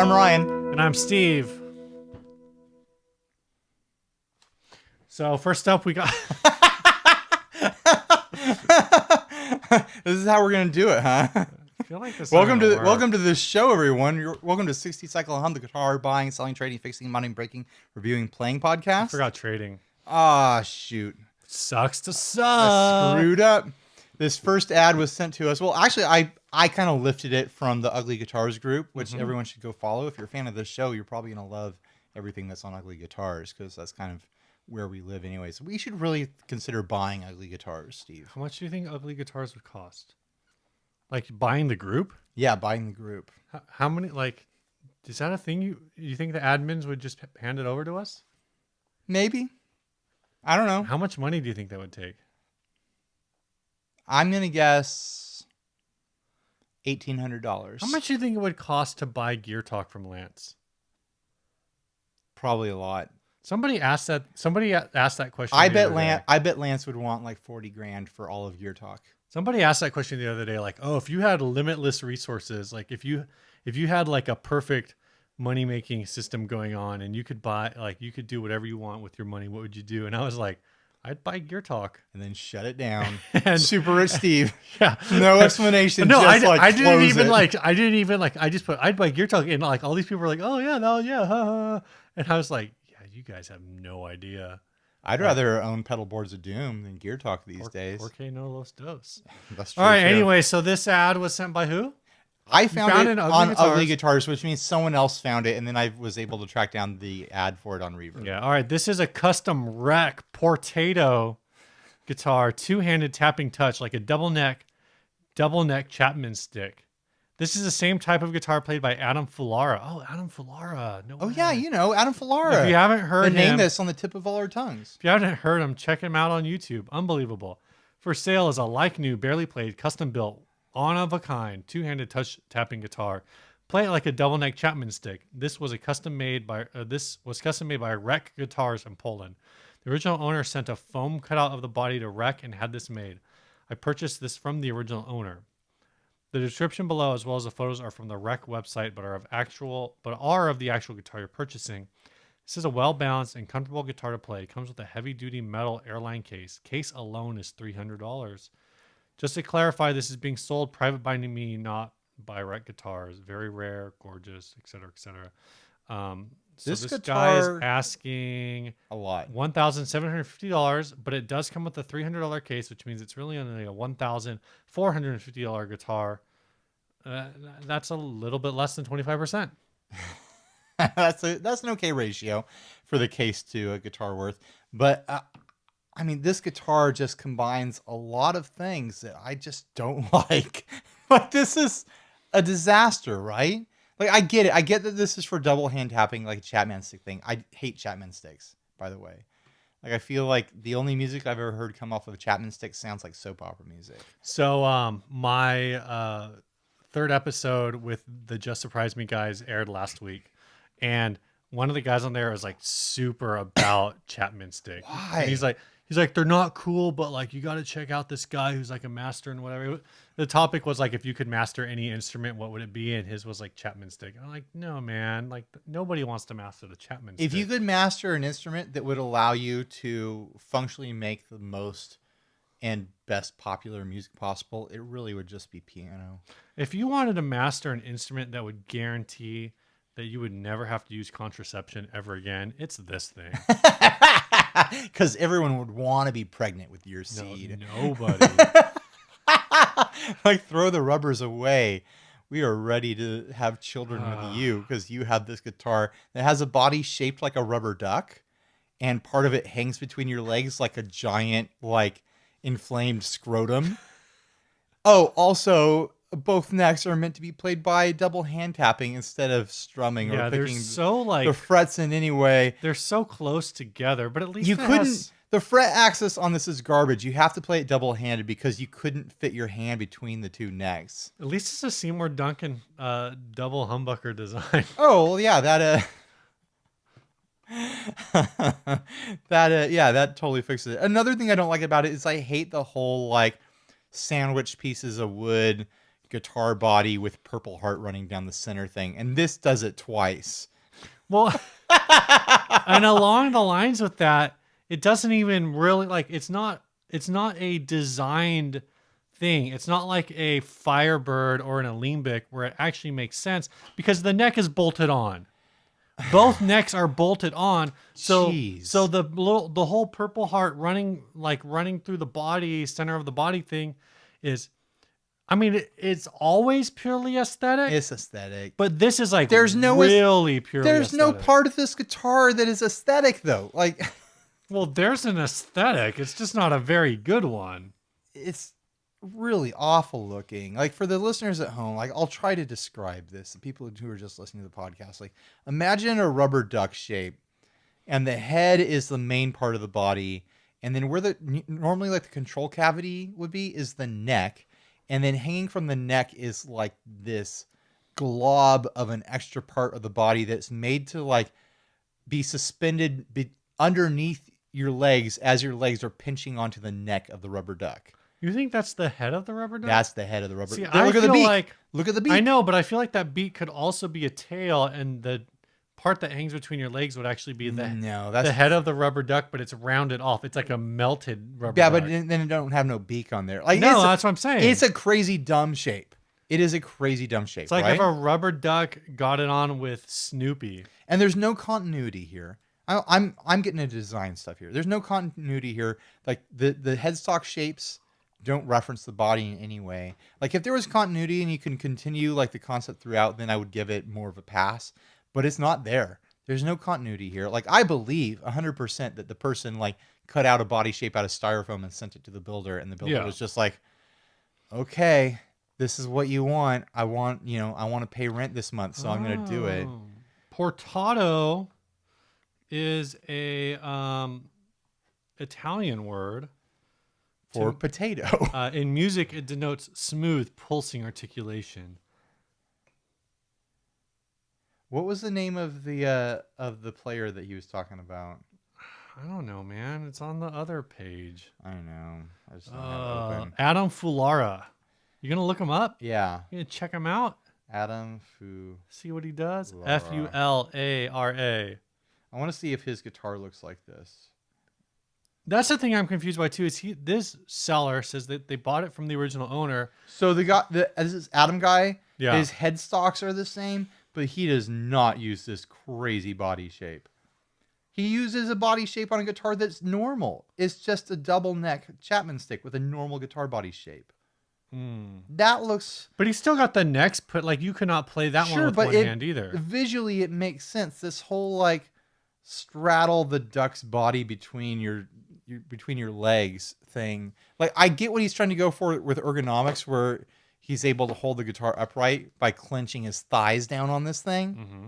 I'm Ryan. And I'm Steve. So first up, we got... This is how we're gonna do it, huh? I feel like this welcome to this show, everyone. Welcome to 60 Cycle Hum, the guitar buying, selling, trading, fixing, modding, breaking, reviewing, playing podcast. I forgot trading. Ah, shoot. Sucks to I suck. screwed up. This first ad was sent to us. Well, actually, I kind of lifted it from the Ugly Guitars group, which everyone should go follow. If you're a fan of this show, you're probably gonna love everything that's on Ugly Guitars because that's kind of where we live anyways. We should really consider buying Ugly Guitars, Steve. How much do you think Ugly Guitars would cost? Like buying the group? Yeah, buying the group. How many, like, is that a thing you think the admins would just hand it over to us? Maybe. I don't know. How much money do you think that would take? I'm going to guess $1,800. How much do you think it would cost to buy Gear Talk from Lance? Probably a lot. Somebody asked that question. I bet Lance would want like 40 grand for all of Gear Talk. Somebody asked that question the other day, like, oh, if you had limitless resources, like if you had like a perfect money making system going on and you could buy, like, you could do whatever you want with your money, what would you do? And I was like, I'd buy Gear Talk And then shut it down. and Super Rich Steve. yeah, No explanation. no, just I didn't even close it. I just put I'd buy Gear Talk, and like all these people were like, oh yeah, no, yeah, ha, ha. And I was like, yeah, you guys have no idea. I'd rather own Pedal Boards of Doom than Gear Talk these days. 4K no los dos. That's true. All right. too. Anyway, so this ad was sent by who? I found it in on Ugly Guitars, which means someone else found it, and then I was able to track down the ad for it on Reverb. Yeah. All right. This is a custom Rec Portato guitar, two-handed tapping touch, like a double neck Chapman stick. This is the same type of guitar played by Adam Fulara. Oh, Adam Fulara. No Oh, way. yeah, Adam Fulara. If you haven't heard the name him, that's on the tip of all our tongues. if you haven't heard him, check him out on YouTube. Unbelievable. For sale is a like new, barely played, custom built, one of a kind, two-handed touch tapping guitar. Play it like a double neck Chapman stick. This was custom made by Rec Guitars in Poland. The original owner sent a foam cutout of the body to Rec and had this made. I purchased this from the original owner. The description below, as well as the photos, are from the Rec website, but are of the actual guitar you're purchasing. This is a well-balanced and comfortable guitar to play. It comes with a heavy-duty metal airline case. Case alone is $300. Just to clarify, this is being sold private by me, not by Rec Guitars. Very rare, gorgeous, etc., etc. So this guy is asking a lot, $1,750, but it does come with a $300 case, which means it's really only a $1,450 guitar. That's a little bit less than 25%. That's an okay ratio for the case to a guitar worth. But I mean, this guitar just combines a lot of things that I just don't like. Like, this is a disaster, right? Like, I get it. I get that this is for double hand tapping, like a Chapman stick thing. I hate Chapman sticks, by the way. Like, I feel like the only music I've ever heard come off of a Chapman stick sounds like soap opera music. So, my third episode with the Just Surprise Me guys aired last week, and one of the guys on there is like super about Chapman stick. Why? And he's like, they're not cool, but like, you got to check out this guy who's like a master and whatever. The topic was like, if you could master any instrument, what would it be? And his was like Chapman stick. And I'm like, no, man, like nobody wants to master the Chapman stick. If you could master an instrument that would allow you to functionally make the most and best popular music possible, it really would just be piano. If you wanted to master an instrument that would guarantee that you would never have to use contraception ever again, it's this thing. Because everyone would want to be pregnant with your seed. No, nobody. Like, throw the rubbers away. We are ready to have children with you because you have this guitar that has a body shaped like a rubber duck, and part of it hangs between your legs like a giant, like, inflamed scrotum. Oh, also, both necks are meant to be played by double hand tapping instead of strumming or picking the frets in any way. They're so close together, but at least you couldn't. The fret axis on this is garbage. You have to play it double handed because you couldn't fit your hand between the two necks. At least it's a Seymour Duncan double humbucker design. Oh well, yeah, that totally fixes it. Another thing I don't like about it is I hate the whole like sandwich pieces of wood guitar body with Purple Heart running down the center thing, and this does it twice. Well, and along the lines with that, it doesn't even really like it's not a designed thing. It's not like a Firebird or an Alembic where it actually makes sense because the neck is bolted on. Both necks are bolted on. So Jeez. so the whole Purple Heart running through the body, center of the body thing is, I mean, it's always purely aesthetic. It's aesthetic. But this is like There's no really purely There's no aesthetic. part of this guitar that is aesthetic though. Like Well, there's an aesthetic. It's just not a very good one. it's really awful looking. Like for the listeners at home, like I'll try to describe this. The people who are just listening to the podcast, like imagine a rubber duck shape, and the head is the main part of the body, and then where normally like the control cavity would be is the neck, and then hanging from the neck is like this glob of an extra part of the body that's made to like be suspended underneath your legs as your legs are pinching onto the neck of the rubber duck. You think that's the head of the rubber duck? That's the head of the rubber. See, Look I at the feel beak. like Look at the beak. I know, but I feel like that beak could also be a tail, and the part that hangs between your legs would actually be No, that's the head of the rubber duck, but it's rounded off. It's like a melted rubber yeah, duck. but then it don't have no beak on there. Like No, that's what I'm saying. It's a crazy dumb shape. It is a crazy dumb shape. It's like right? if a rubber duck got it on with Snoopy. And there's no continuity here. I'm getting into design stuff here. There's no continuity here. Like the headstock shapes don't reference the body in any way. Like if there was continuity and you can continue like the concept throughout, then I would give it more of a pass. But it's not there. There's no continuity here. Like I believe 100% that the person like cut out a body shape out of styrofoam and sent it to the builder, and the builder was just like, okay, this is what you want. I want to pay rent this month, so I'm gonna do it. Oh. Portato is a Italian word. For potato. In music, it denotes smooth, pulsing articulation. What was the name of the player that he was talking about? I don't know, man. It's on the other page. I don't know. I just don't have it open. Adam Fulara. You gonna look him up? Yeah, You gonna check him out? Adam Fu. See what he does? Fulara. Fulara. I want to see if his guitar looks like this. That's the thing I'm confused by too. Is this seller says that they bought it from the original owner? So this is Adam guy. Yeah. His headstocks are the same, but he does not use this crazy body shape. He uses a body shape on a guitar that's normal. It's just a double neck Chapman stick with a normal guitar body shape. That looks But he's still got the necks put. Like you cannot play that one with one hand either. Visually, it makes sense. This whole like straddle the duck's body between your legs thing. Like I get what he's trying to go for with ergonomics, where he's able to hold the guitar upright by clenching his thighs down on this thing. Mm-hmm.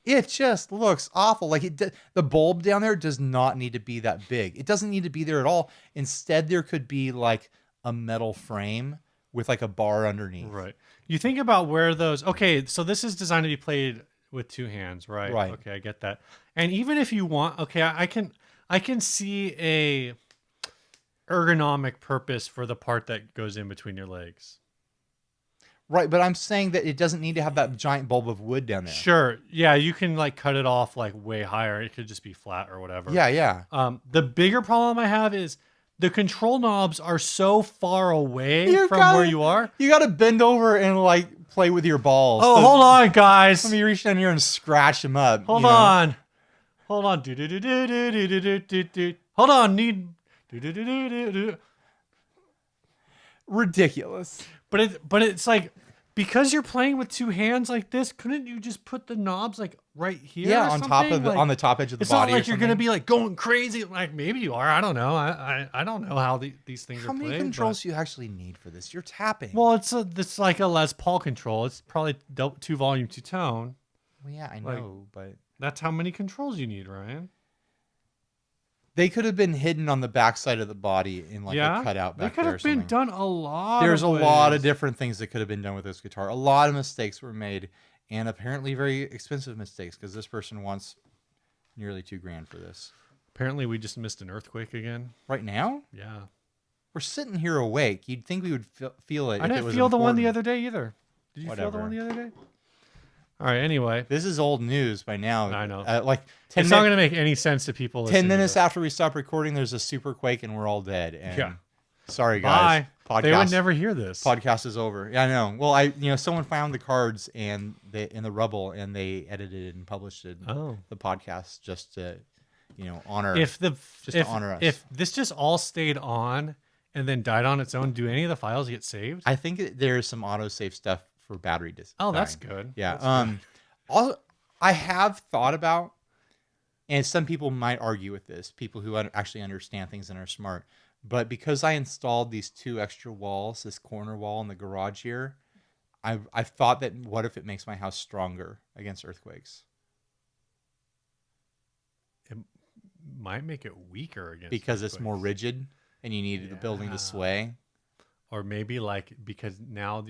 It just looks awful. Like the bulb down there does not need to be that big. It doesn't need to be there at all. Instead, there could be like a metal frame with like a bar underneath. Right. You think about where those. Okay, so this is designed to be played with two hands, right? Right. Okay, I get that. And even if you want, okay, I can see a ergonomic purpose for the part that goes in between your legs. Right, but I'm saying that it doesn't need to have that giant bulb of wood down there. Sure. Yeah, you can like cut it off like way higher. It could just be flat or whatever. Yeah, yeah. The bigger problem I have is the control knobs are so far away You from gotta- where you are. You got to bend over and like play with your balls. Oh, hold on, guys. Let me reach down here and scratch them up. Hold you know? on. Hold on. Do do do do do do do do do. Hold on. Need do do do do do do. Ridiculous. But it's like, because you're playing with two hands like this, couldn't you just put the knobs like right here? Yeah, or on top of something? Like, on the top edge of the it's body. not like or you're gonna something. be like going crazy. Like maybe you are. I don't know. I don't know how these things How are many played. controls do you actually need for this? You're tapping. Well, it's like a Les Paul control. It's probably two volume, two tone. Well, yeah, I like- know, but That's how many controls you need, Ryan. they could have been hidden on the backside of the body in like a cutout they back could there. or have been something. done a lot. There's a lot of ways. different things that could have been done with this guitar. A lot of mistakes were made, and apparently very expensive mistakes, because this person wants nearly $2,000 for this. Apparently, we just missed an earthquake again. Right now? Yeah. we're sitting here awake. You'd think we would feel it. I if it didn't was feel the one the important. other day either. Did you feel the Whatever. one the other day? All right. Anyway, This is old news by now. I know. Like 10 it's not going to make any sense to people. 10 listening to minutes this. after we stop recording, there's a super quake and we're all dead. And Yeah. sorry, guys. Bye. They would never hear this. Podcast is over. Yeah, I know. Well, someone found the cards and in the rubble, and they edited and published it. Oh. The podcast just to, honor. If the Just to honor us. if this just all stayed on and then died on its own, do any of the files get saved? I think there's some autosave stuff for battery disc. Oh, that's good. Yeah. That's good. Also, I have thought about, and some people might argue with this, people who actually understand things and are smart, but because I installed these 2 extra walls, this corner wall in the garage here, I've thought that what if it makes my house stronger against earthquakes? It might make it weaker against Because it's more earthquakes. rigid and you need the building Yeah. to sway. Or maybe like because now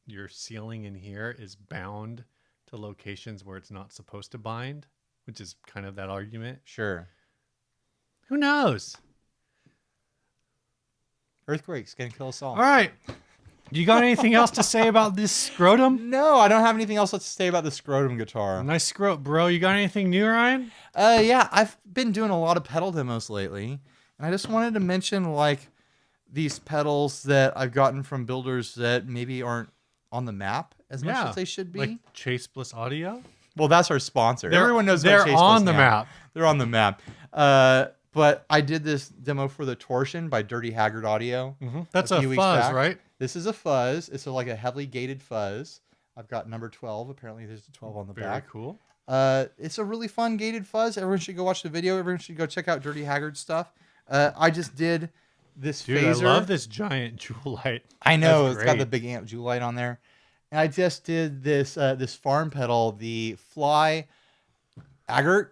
your ceiling in here is bound to locations where it's not supposed to bind, which is kind of that argument. Sure. Who knows? Earthquakes can kill us all. All right. You got anything else to say about this scrotum? No, I don't have anything else to say about the scrotum guitar. Nice scrot, bro. You got anything new, Ryan? Yeah, I've been doing a lot of pedal demos lately, and I just wanted to mention like these pedals that I've gotten from builders that maybe aren't on the map as much as they should be. Like Chase Bliss Audio. Well, that's our sponsor. Everyone knows about they're Chase on Bliss the now. map. They're on the map. But I did this demo for the Torsion by Dirty Haggard Audio. That's a a few weeks fuzz, back. right? This is a fuzz. It's like a heavily gated fuzz. I've got number 12. Apparently, there's a 12 on the Very back. cool. It's a really fun gated fuzz. Everyone should go watch the video. Everyone should go check out Dirty Haggard stuff. I just did this Dude, phaser. I love this giant jewel light. I know That's it's got the great. big amp jewel light on there. And I just did this this farm pedal, the Fly Agate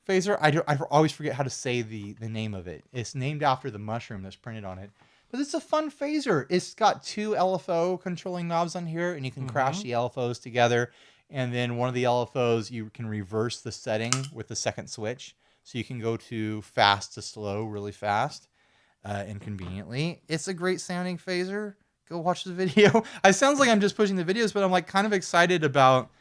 phaser. I always forget how to say the name of it. It's named after the mushroom that's printed on it. But it's a fun phaser. It's got 2 LFO controlling knobs on here, and you can crash the LFOs together. And then one of the LFOs, you can reverse the setting with the second switch. So you can go to fast to slow really fast and conveniently. It's a great sounding phaser. Go watch the video. It sounds like I'm just pushing the videos, but I'm like kind of excited about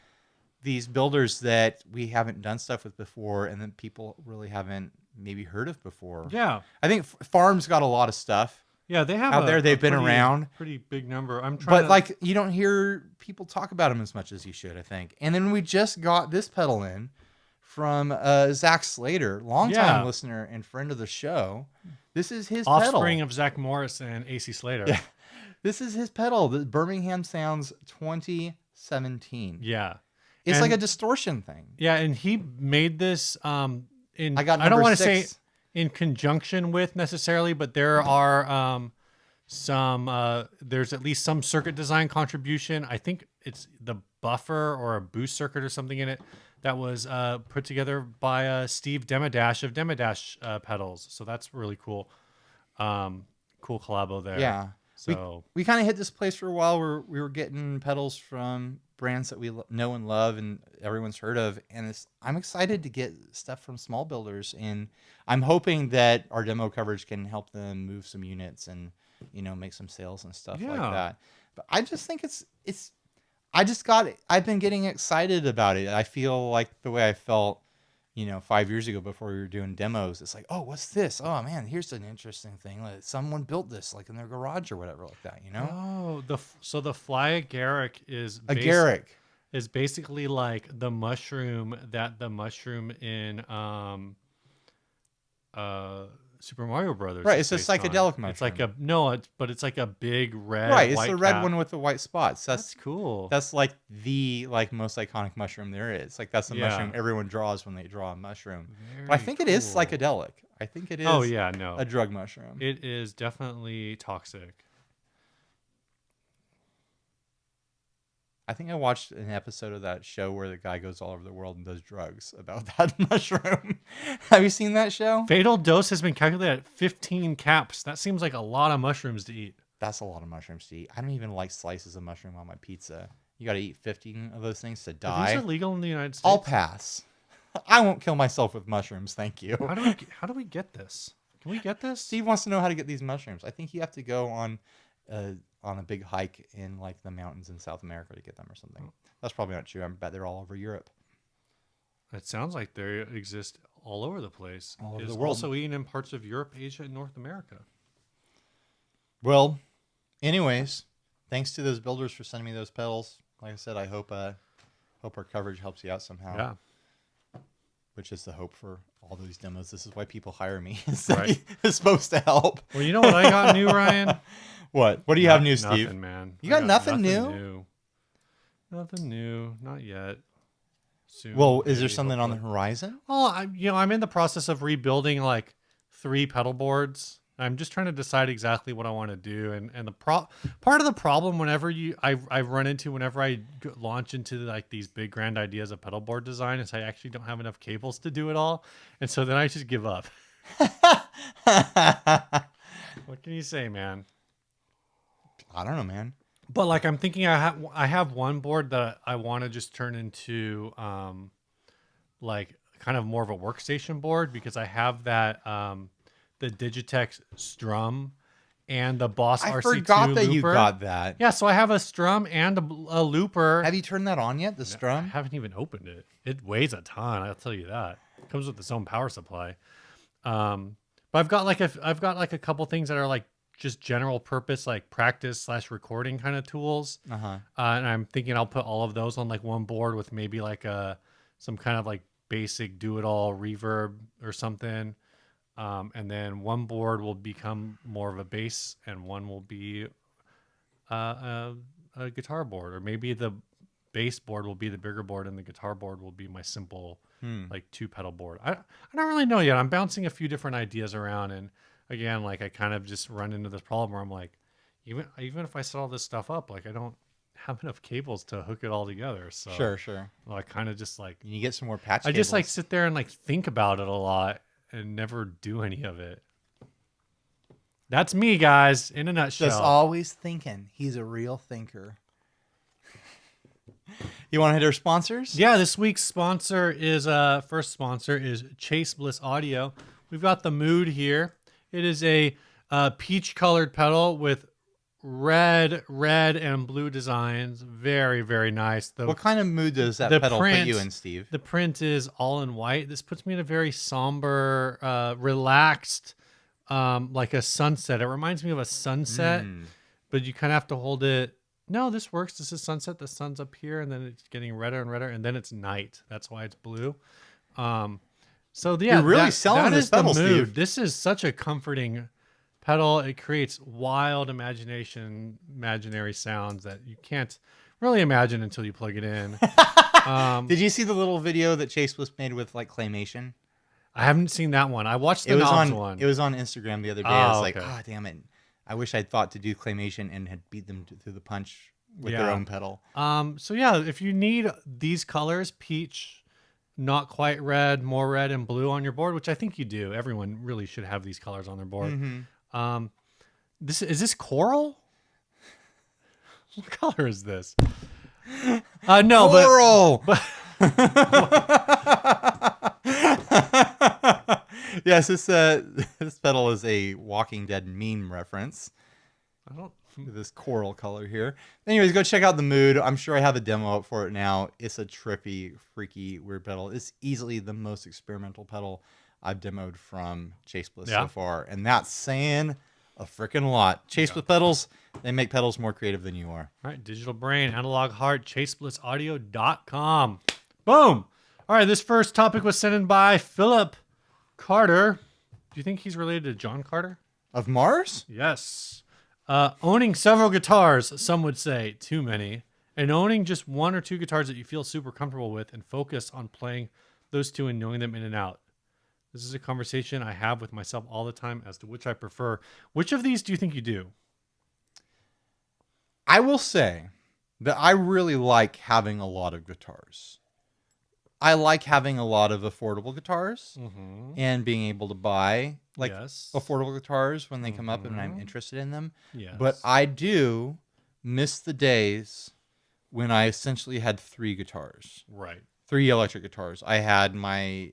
these builders that we haven't done stuff with before and then people really haven't maybe heard of before. Yeah. I think Farm's got a lot of stuff. Yeah, they have Out there, they've been around. Pretty big number. I'm trying But to like you don't hear people talk about them as much as you should, I think. And then we just got this pedal in from Zach Slater, longtime Yeah. listener and friend of the show. This is his offspring pedal. of Zach Morris and AC Slater. Yeah. This is his pedal, the Birmingham Sounds 2017. Yeah. It's And- like a distortion thing. Yeah, and he made this in I got I don't number want to say 6. in conjunction with necessarily, but there are some there's at least some circuit design contribution. I think it's the buffer or a boost circuit or something in it that was put together by Steve Demadash of Demadash pedals. So that's really cool. Cool collabo there. Yeah. So We kind of hit this place for a while where we were getting pedals from brands that we know and love and everyone's heard of. And I'm excited to get stuff from small builders. And I'm hoping that our demo coverage can help them move some units and, make some sales and stuff like Yeah. that. But I just think I've been getting excited about it. I feel like the way I felt, 5 years ago before we were doing demos. It's like, oh, what's this? Oh man, here's an interesting thing. Like someone built this like in their garage or whatever like that, oh, so the Fly Agaric is Agaric. is basically like the mushroom that the mushroom in Super Mario Brothers. Right, is it's a based on. psychedelic It's like mushroom. but it's like a big red. Right, it's white the red cap. one with the white spots. That's cool. That's like the most iconic mushroom there is. Like that's the Yeah. mushroom everyone draws when they draw a mushroom. Very But I think it is cool. psychedelic. I think it is Oh yeah, no, a drug mushroom. it is definitely toxic. I think I watched an episode of that show where the guy goes all over the world and does drugs about that mushroom. Have you seen that show? Fatal dose has been calculated at 15 caps. That seems like a lot of mushrooms to eat. That's a lot of mushrooms to eat. I don't even like slices of mushroom on my pizza. You got to eat 15 of those things to Are die. these illegal in the United States? I'll pass. I won't kill myself with mushrooms, thank you. How do we get this? Can we get this? Steve wants to know how to get these mushrooms. I think you have to go on a big hike in like the mountains in South America to get them or something. That's probably not true. I bet they're all over Europe. It sounds like they exist all over the place. All over It the is world. also eaten in parts of Europe, Asia, and North America. Well, anyways, thanks to those builders for sending me those pedals. Like I said, I hope our coverage helps you out somehow. Yeah. Which is the hope for all those demos. This is why people hire me. Right. It's supposed to help. Well, you know what I got new, Ryan? What? What do you have new, Steve? Nothing, man. You I got nothing new? Nothing new. Not yet. Soon, Well, is there maybe, something on the hopefully. horizon? Well, I'm in the process of rebuilding like 3 pedal boards. I'm just trying to decide exactly what I want to do, and the part of the problem whenever I run into whenever I launch into like these big grand ideas of pedal board design is I actually don't have enough cables to do it all, and so then I just give up. What can you say, man? I don't know, man. But like I'm thinking I have one board that I want to just turn into like kind of more of a workstation board because I have that the Digitech Strum and the Boss I RC2 forgot that looper. you got that. Yeah, so I have a Strum and a looper. Have you turned that on yet? The I Strum? haven't even opened it. It weighs a ton, I'll tell you that. It comes with its own power supply. But I've got like a couple things that are like just general purpose like practice/recording kind of tools. Uh-huh. And I'm thinking I'll put all of those on like one board with maybe like some kind of like basic do-it-all reverb or something. And then one board will become more of a bass and one will be a guitar board, or maybe the bass board will be the bigger board and the guitar board will be my simple like 2 pedal board. I don't really know yet. I'm bouncing a few different ideas around, and again, like I kind of just run into this problem where I'm like, even if I set all this stuff up, like I don't have enough cables to hook it all together. So Sure. well, I kind of just like You get some more patch I just like cables. sit there and like think about it a lot and never do any of it. That's me, guys, in a nutshell. Just always thinking. He's a real thinker. You want to hit our sponsors? Yeah, this week's sponsor is first sponsor is Chase Bliss Audio. We've got the Mood here. It is a peach colored pedal with red and blue designs. Very, very nice. What kind of mood does that the pedal print- put you in, Steve? The print is all in white. This puts me in a very somber, relaxed, like a sunset. It reminds me of a sunset, but you kind of have to hold it. No, this works. This is sunset. The sun's up here, and then it's getting redder and redder, and then it's night. That's why it's blue. So yeah, You're really selling that this is the pedal, mood. Steve. This is such a comforting pedal. It creates wild imaginary sounds that you can't really imagine until you plug it in. Did you see the little video that Chase Bliss made with like claymation? I haven't seen that one. I watched the It was Knobs on one. It was on Instagram the other day. I was like, okay. damn it. I wish I'd thought to do claymation and had beat them through the punch with their Yeah. own pedal. So yeah, if you need these colors, peach, not quite red, more red and blue on your board, which I think you do. Everyone really should have these colors on their board. Mm-hmm. This coral? What color is this? No, Coral! Yes, this pedal is a Walking Dead meme reference. I don't. This coral color here. Anyways, go check out the Mood. I'm sure I have a demo up for it now. It's a trippy, freaky, weird pedal. It's easily the most experimental pedal I've demoed from Chase Bliss so far, and that's saying a freaking lot. Chase Bliss pedals, they make pedals more creative than you are. All right, Digital Brain, Analog Heart, ChaseBlissAudio.com. Boom. All right, this first topic was sent in by Philip Carter. Do you think he's related to John Carter? Of Mars? Yes. Owning several guitars, some would say too many, and owning just 1 or 2 guitars that you feel super comfortable with and focus on playing those 2 and knowing them in and out. This is a conversation I have with myself all the time as to which I prefer. Which of these do you think you do? I will say that I really like having a lot of guitars. I like having a lot of affordable guitars and being able to buy like Yes. affordable guitars when they come up and I'm interested in them. Yes. But I do miss the days when I essentially had 3 guitars, Right. 3 electric guitars. I had my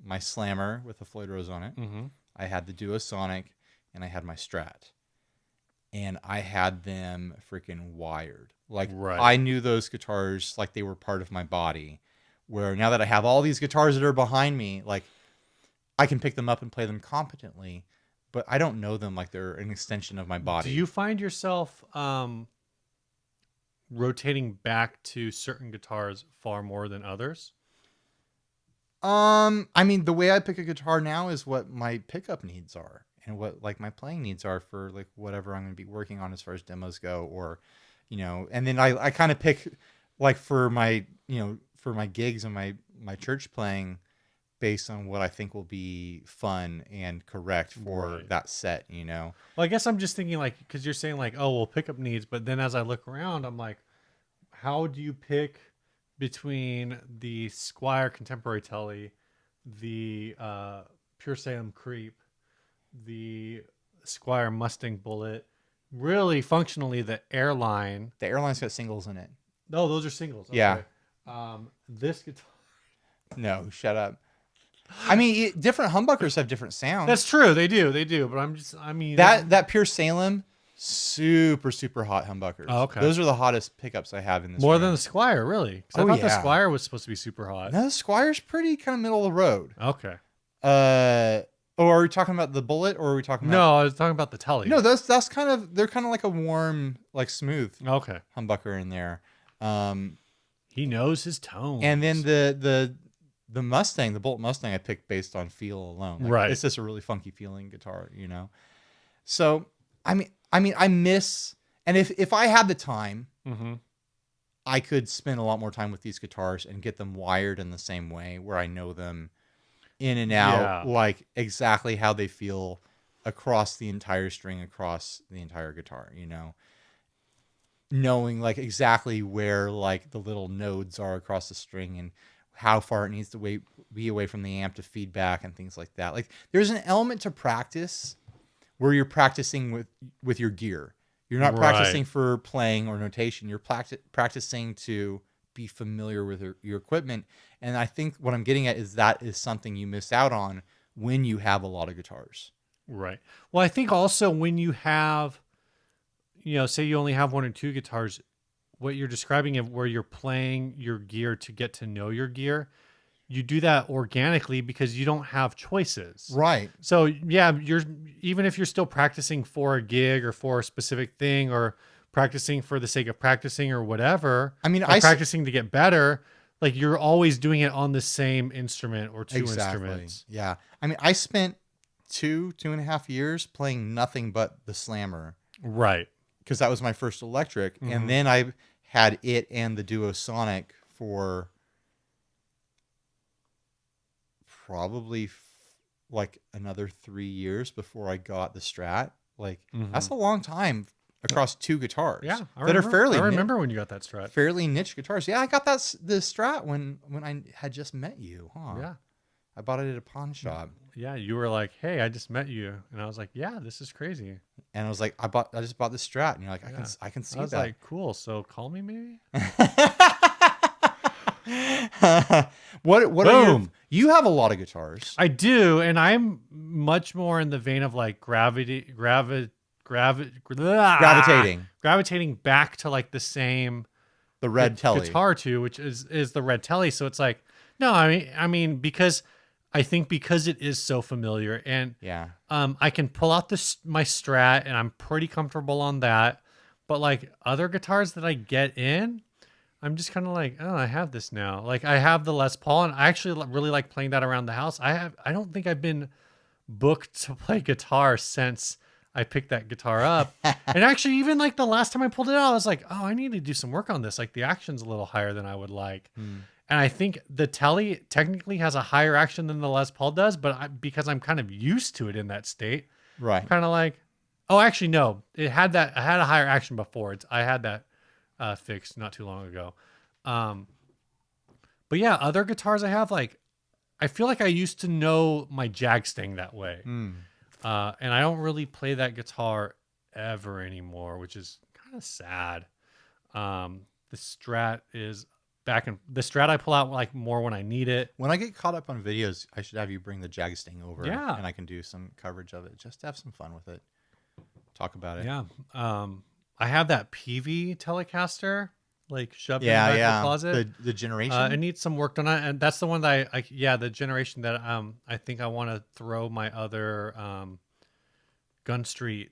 my Slammer with a Floyd Rose on it. Mm-hmm. I had the Duosonic, and I had my Strat, and I had them freaking wired. Like Right. I knew those guitars like they were part of my body. Where now that I have all these guitars that are behind me, like I can pick them up and play them competently, but I don't know them like they're an extension of my body. Do you find yourself rotating back to certain guitars far more than others? I mean, the way I pick a guitar now is what my pickup needs are and what like my playing needs are for like whatever I'm going to be working on as far as demos go, or and then I kind of pick like for my for my gigs and my church playing based on what I think will be fun and correct for Right. that set. Well, I guess I'm just thinking like, because you're saying like, oh, well, pickup needs, but then as I look around, I'm like, how do you pick between the Squire Contemporary Telly, the Pure Salem Creep, the Squire Mustang Bullet, really functionally the Airline? The Airline's got singles in it. No, those are singles. Yeah. Okay. This guitar. No, shut up. I mean, different humbuckers have different sounds. That's true. They do. But I mean, that Pure Salem, super super hot humbuckers. Oh, okay. Those are the hottest pickups I have in this. more room. than the Squire, really. 'Cause I Oh, thought the yeah. Squire was supposed to be super hot. No, the Squire's pretty kind of middle of the road. Okay. Are we talking about the Bullet, or are we talking about? No, I was talking about the Telly. No, that's kind of they're kind of like a warm, like smooth Okay. humbucker in there. He knows his tones. And then the Mustang, the Bolt Mustang, I picked based on feel alone. Like, Right. It's just a really funky feeling guitar. So I mean, I miss, and if I had the time, Mm-hmm. I could spend a lot more time with these guitars and get them wired in the same way, where I know them in and out, Yeah. like exactly how they feel across the entire string, across the entire guitar. Knowing like exactly where like the little nodes are across the string and how far it needs to be away from the amp to feedback and things like that. Like there's an element to practice where you're practicing with your gear. You're not Right. practicing for playing or notation. You're practicing to be familiar with your equipment. And I think what I'm getting at is that is something you miss out on when you have a lot of guitars. Right. Well, I think also when you have, say you only have one or two guitars, what you're describing of where you're playing your gear to get to know your gear, you do that organically because you don't have choices. Right. So yeah, even if you're still practicing for a gig or for a specific thing or practicing for the sake of practicing or whatever, I mean, or practicing to get better, like you're always doing it on the same instrument or two instruments. Yeah. I mean, I spent 2.5 years playing nothing but the Slammer Right. because that was my first electric. Mhm. And then I had it and the Duosonic for probably like another 3 years before I got the Strat. Like that's a long time across two guitars. Yeah, are fairly I remember when you got that Strat. fairly niche guitars. Yeah, I got the Strat when I had just met you. Huh? Yeah, I bought it at a pawn shop, yeah. You were like, "Hey, I just met you," and I was like, "Yeah, this is crazy." and I was like, I just bought the Strat, and you're like, Yeah. I can see I was that. like, "Cool." So call me, maybe. what are Boom. you have a lot of guitars. I do, and I'm much more in the vein of like gravitating back to like the same The red Telly. guitar too, which is the red Telly. So it's like, no, I mean because I think because it is so familiar, and Yeah. I can pull out my Strat, and I'm pretty comfortable on that. But like other guitars that I get in, I'm just kind of like, oh, I have this now. Like I have the Les Paul, and I actually really like playing that around the house. I don't think I've been booked to play guitar since I picked that guitar up. And actually, even like the last time I pulled it out, I was like, oh, I need to do some work on this. Like the action's a little higher than I would like. And I think the Telly technically has a higher action than the Les Paul does, but because I'm kind of used to it in that state, Right. kind of like, oh, actually, no, it had that. I had a higher action before. I had that fixed not too long ago. But yeah, other guitars I have, like, I feel like I used to know my Jag Stang that way. And I don't really play that guitar ever anymore, which is kind of sad. The Strat is back and the Strat I pull out like more when I need it. When I get caught up on videos, I should have you bring the Jag Sting over, Yeah. and I can do some coverage of it. Just to have some fun with it. Talk about it. Yeah. I have that PV Telecaster like shoved in the Yeah, back of yeah. the closet. The generation. It needs some work done on it, and that's the one that the generation that I think I want to throw my other Gun Street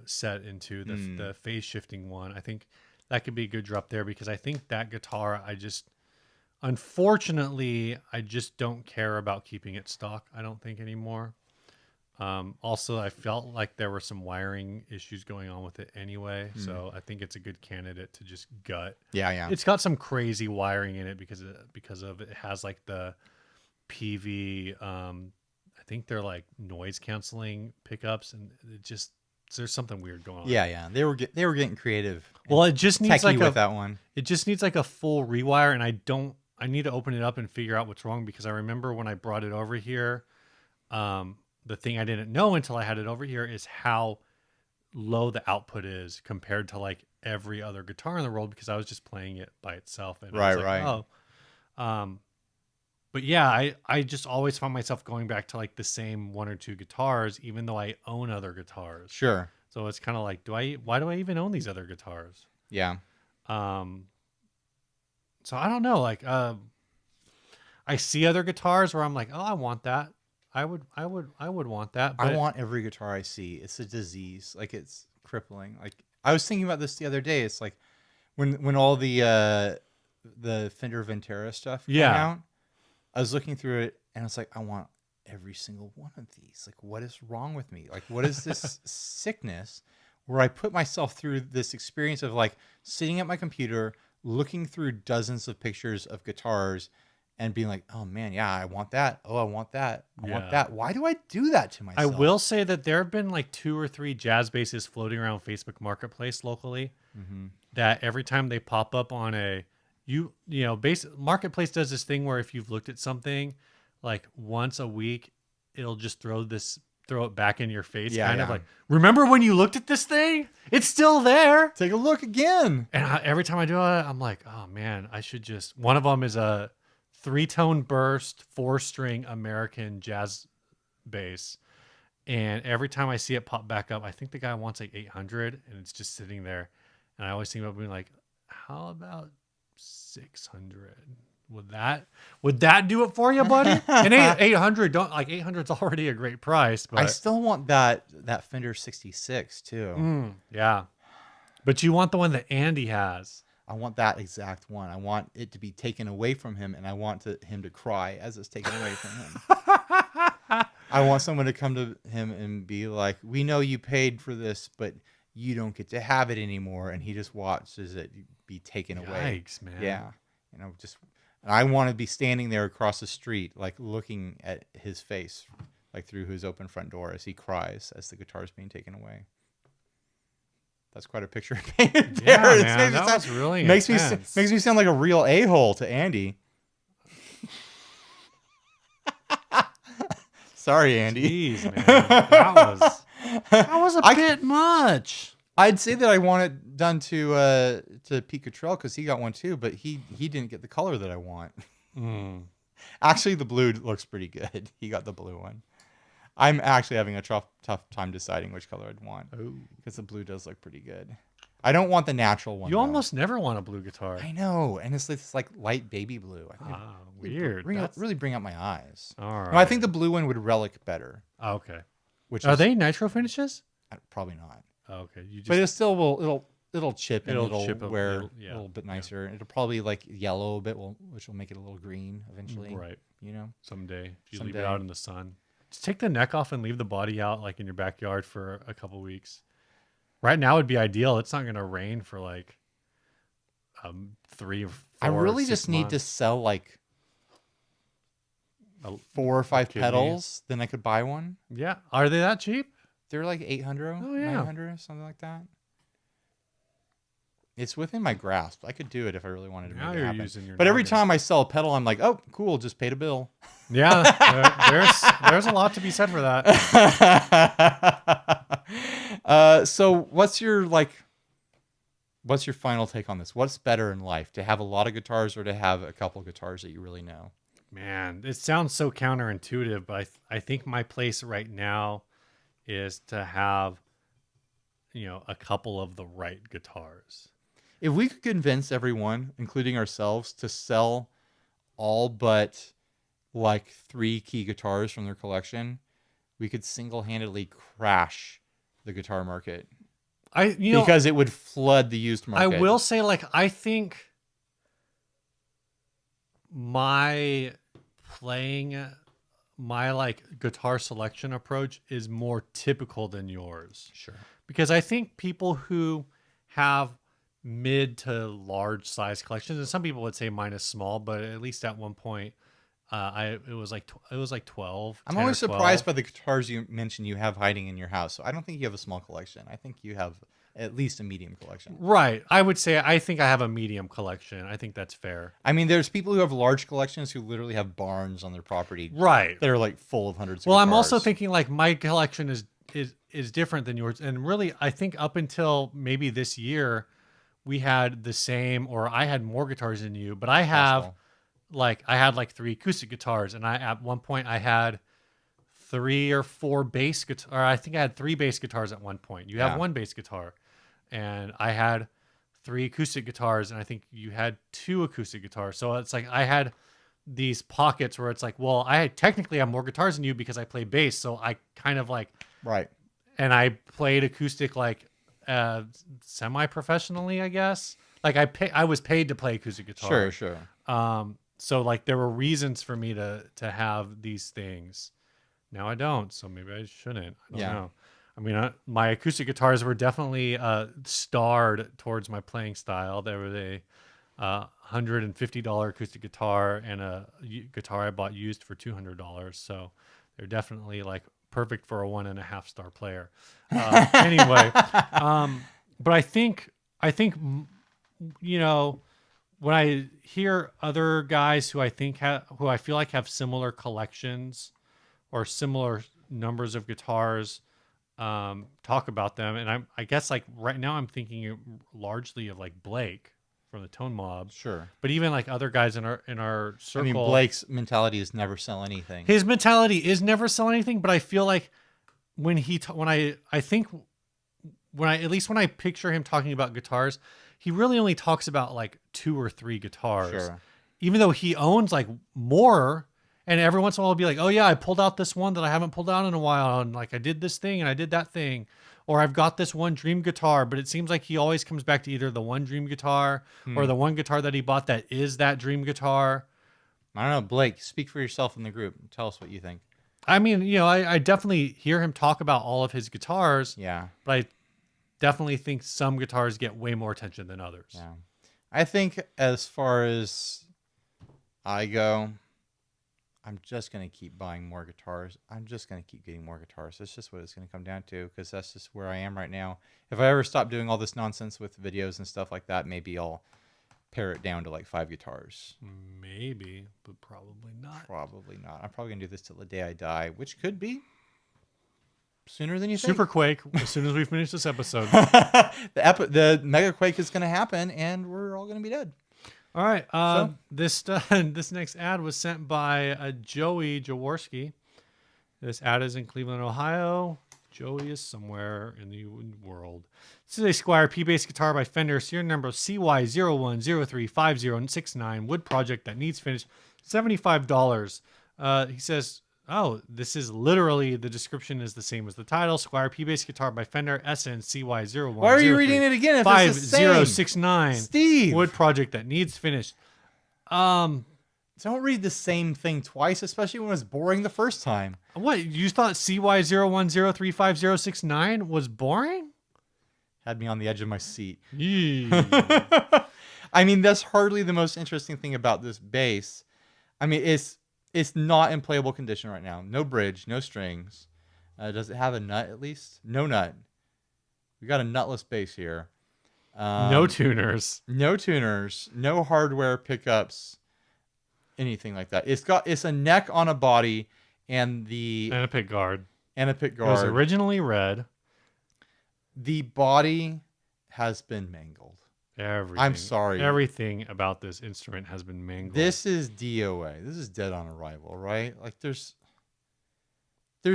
set into the phase shifting one. I think that could be a good drop there because I think that guitar unfortunately I just don't care about keeping it stock. I don't think anymore. Also, I felt like there were some wiring issues going on with it anyway, so I think it's a good candidate to just gut. Yeah. It's got some crazy wiring in it because it has like the PV. I think they're like noise canceling pickups, and there's something weird going on. Yeah. They were getting creative. Well, it just needs Techie like with that one. It just needs like a full rewire, and I need to open it up and figure out what's wrong because I remember when I brought it over here, the thing I didn't know until I had it over here is how low the output is compared to like every other guitar in the world because I was just playing it by itself. And I was like, Right. Oh, but yeah, I just always found myself going back to like the same one or two guitars, even though I own other guitars. Sure. So it's kind of like, why do I even own these other guitars? Yeah. So I don't know. Like, I see other guitars where I'm like, oh, I want that. I would want that. But I want every guitar I see. It's a disease. Like it's crippling. Like I was thinking about this the other day. It's like when all the Fender Ventera stuff came out, I was looking through it and I was like, I want every single one of these. Like, what is wrong with me? Like, what is this sickness where I put myself through this experience of like sitting at my computer, looking through dozens of pictures of guitars and being like, oh man, yeah, I want that. Oh, I want that. I want that. Why do I do that to myself? I will say that there have been like 2 or 3 jazz basses floating around Facebook Marketplace locally that every time they pop up on Marketplace does this thing where if you've looked at something like once a week, it'll just throw it back in your face. Of like, remember when you looked at this thing? It's still there. Take a look again. And every time I do it, I'm like, oh man, I should just. One of them is a 3-tone burst 4-string American jazz bass, and every time I see it pop back up, I think the guy wants like 800, and it's just sitting there. And I always think about being like, how about 600? Would that do it for you, buddy? And 800 800's already a great price, but I still want that Fender 66 too. Yeah. But you want the one that Andy has. I want that exact one. I want it to be taken away from him, and I want him to cry as it's taken away from him. I want someone to come to him and be like, "We know you paid for this, but you don't get to have it anymore." And he just watches it be taken away. Yikes, man. Yeah, and I want to be standing there across the street, like looking at his face, like through his open front door as he cries as the guitar is being taken away. That's quite a picture painted there. Yeah, man, that was really makes intense. me sound like a real a-hole to Andy. Sorry, Andy. Jeez, man, that was a bit much. I'd say that I want it done to Pete Cottrell because he got one too, but he didn't get the color that I want. Actually, the blue looks pretty good. He got the blue one. I'm actually having a tough time deciding which color I'd want because the blue does look pretty good. I don't want the natural one. You almost never want a blue guitar. I know, and it's like light baby blue. I think weird. Really bring out my eyes. All right. No, I think the blue one would relic better. Okay. Are they nitro finishes? Probably not. Okay. But it still will. It'll chip and It'll it'll chip wear a little bit nicer. It'll probably like yellow a bit, which will make it a little green eventually. Right. Someday. If you leave it out in the sun. Just take the neck off and leave the body out like in your backyard for a couple weeks. Right now would be ideal. It's not going to rain for like 3 or 4 I really 6 just need to months. sell like 4 or 5 pedals. Then I could buy one. Yeah. Are they that cheap? They're like 800, Oh, yeah. 900, something like that. It's within my grasp. I could do it if I really wanted to Now make it you're happen. using your But every noggin. time I sell a pedal, I'm like, oh, cool, just paid a bill. Yeah. There's a lot to be said for that. So what's your What's your final take on this? What's better in life, to have a lot of guitars or to have a couple guitars that you really know? Man, it sounds so counterintuitive, but I think my place right now is to have, a couple of the right guitars. If we could convince everyone, including ourselves, to sell all but like 3 key guitars from their collection, we could single-handedly crash the guitar market because it would flood the used I market. will say, like, I think my playing, my like guitar selection approach is more typical than yours. Sure. Because I think people who have mid to large size collections, and some people would say mine is small, but at least at one point, it was like 12. I'm 10 or always 12. surprised by the guitars you mentioned you have hiding in your house. So I don't think you have a small collection. I think you have at least a medium collection. Right. I think I have a medium collection. I think that's fair. I mean, there's people who have large collections who literally have barns on their property Right. that are like full of hundreds of Well, guitars. I'm also thinking like my collection is different than yours, and really, I think up until maybe this year, we had the same, or I had more guitars than you. But I have Possible. 3 acoustic guitars, and at one point I had 3 or 4 bass guitar. Or I think I had 3 bass guitars at one point. You have Yeah. 1 bass guitar, and I had 3 acoustic guitars, and I think you had 2 acoustic guitars. So it's like I had these pockets where it's like, well, I technically have more guitars than you because I play bass, so I kind of like, Right. and I played acoustic like semi-professionally, I guess. Like I was paid to play acoustic guitar. Sure. So like there were reasons for me to have these things. Now I don't, so maybe I shouldn't. I don't know. I mean, my acoustic guitars were definitely starred towards my playing style. There was a $150 acoustic guitar and a guitar I bought used for $200. So they're definitely like perfect for a 1.5 star player. Anyway, but I think when I hear other guys who I think who I feel like have similar collections or similar numbers of guitars, talk about them, and I guess like right now I'm thinking largely of like Blake from the Tone Mob. Sure. But even like other guys in our circle, I mean, Blake's mentality is never sell anything. his mentality is never sell anything. But I feel like when I at least when I picture him talking about guitars, he really only talks about like 2 or 3 guitars. Sure. Even though he owns like more, and every once in a while he'll be like, oh yeah, I pulled out this one that I haven't pulled out in a while, and like I did this thing and I did that thing, or I've got this one dream guitar. But it seems like he always comes back to either the one dream guitar or the one guitar that he bought that is that dream guitar. I don't know, Blake, speak for yourself in the group. Tell us what you think. I mean, I definitely hear him talk about all of his guitars, Yeah. but I definitely think some guitars get way more attention than others. Yeah. I think as far as I go, I'm just going to keep buying more guitars. I'm just going to keep getting more guitars. That's just what it's going to come down to, because that's just where I am right now. If I ever stop doing all this nonsense with videos and stuff like that, maybe I'll pare it down to like 5 guitars. Maybe, but probably not. Probably not. I'm probably going to do this till the day I die, which could be sooner than you think. Super Quake, as soon as we finish this episode. The Mega Quake is going to happen, and we're all going to be dead. All right. This next ad was sent by Joey Jaworski. This ad is in Cleveland, Ohio. Joey is somewhere in the world. This is a Squier P-Bass guitar by Fender, serial number CY01035069, wood project that needs finished, $75. He says, oh, this is literally, the description is the same as the title. Squier P-Bass guitar by Fender, SN CY01. Why are you reading it again if it's the same? 5069. Steve! Wood project that needs finished. Don't read the same thing twice, especially when it's boring the first time. What, you thought CY01035069 was boring? Had me on the edge of my seat. Yeah. I mean, that's hardly the most interesting thing about this bass. I mean, it's not in playable condition right now. No bridge, no strings. Does it have a nut at least? No nut. We got a nutless bass here. No tuners. No tuners. No hardware pickups. Anything like that. It's a neck on a body and And a pick guard. a pick It was guard. originally red. The body has been mangled. Everything. sorry. Everything about this instrument has been mangled. This is DOA. This is dead on arrival, right? Like there's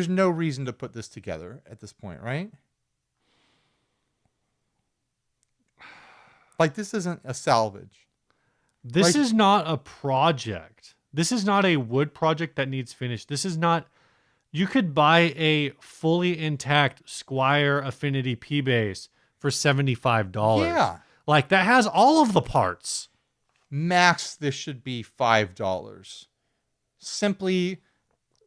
no reason to put this together at this point, right? Like this isn't a salvage. This like- is not a project. This is not a wood project that needs finished. This is not. You could buy a fully intact Squire Affinity P bass for $75. Yeah. Like that has all of the parts. Max, this should be $5. Simply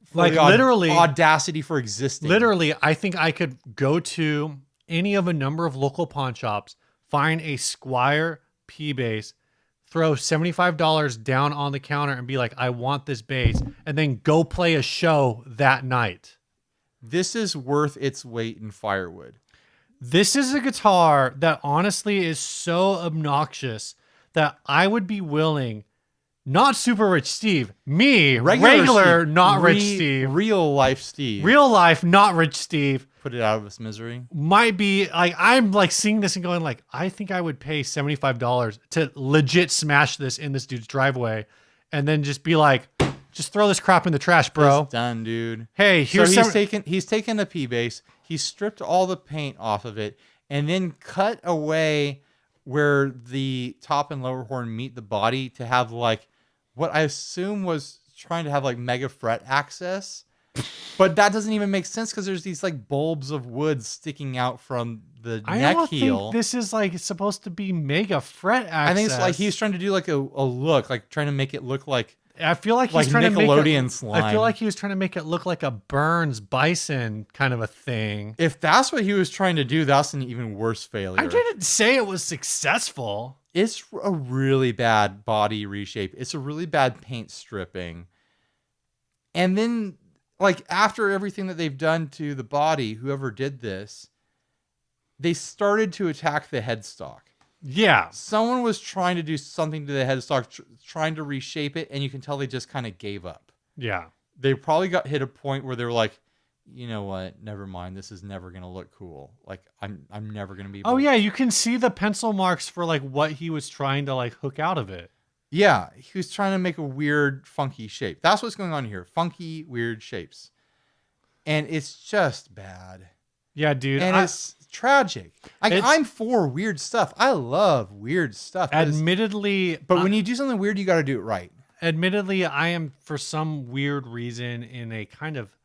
for Like, the literally- audacity for existing. Literally, I think I could go to any of a number of local pawn shops, find a Squire P bass, throw $75 down on the counter and be like, I want this bass, and then go play a show that night. This is worth its weight in firewood. This is a guitar that honestly is so obnoxious that I would be willing, not Super Rich Steve, me, regular Steve, not Rich Steve, real life Steve. real life, not Rich Steve, Put it out of its misery. might be like, I'm like seeing this and going like, I think I would pay $75 to legit smash this in this dude's driveway and then just be like, just throw this crap in the trash, bro. It's done, dude. Hey, here's So some. he's taken a P bass, he stripped all the paint off of it, and then cut away where the top and lower horn meet the body to have like what I assume was trying to have like mega fret access. But that doesn't even make sense because there's these like bulbs of wood sticking out from the I neck don't heel. think this is like supposed to be mega fret access. I think it's like he's trying to do like a look, like trying to make it look like I feel like he's like trying to make Nickelodeon it, slime. I feel like he was trying to make it look like a Burns Bison kind of a thing. if that's what he was trying to do, that's an even worse failure. I didn't say it was successful. It's a really bad body reshape. It's a really bad paint stripping. And then, like, after everything that they've done to the body, whoever did this, they started to attack the headstock. Yeah. Someone was trying to do something to the headstock, trying to reshape it, and you can tell they just kind of gave up. Yeah. They probably got hit a point where they were like, you know what? Never mind. This is never gonna look cool. Like I'm never gonna be. Oh yeah, you can see the pencil marks for like what he was trying to like hook out of it. Yeah, he was trying to make a weird, funky shape. That's what's going on here. Funky, weird shapes, and it's just bad. Yeah, dude. And it's tragic. It's- I'm for weird stuff. I love weird stuff. admittedly, But when you do something weird, you got to do it right. admittedly, I am for some weird reason in a kind of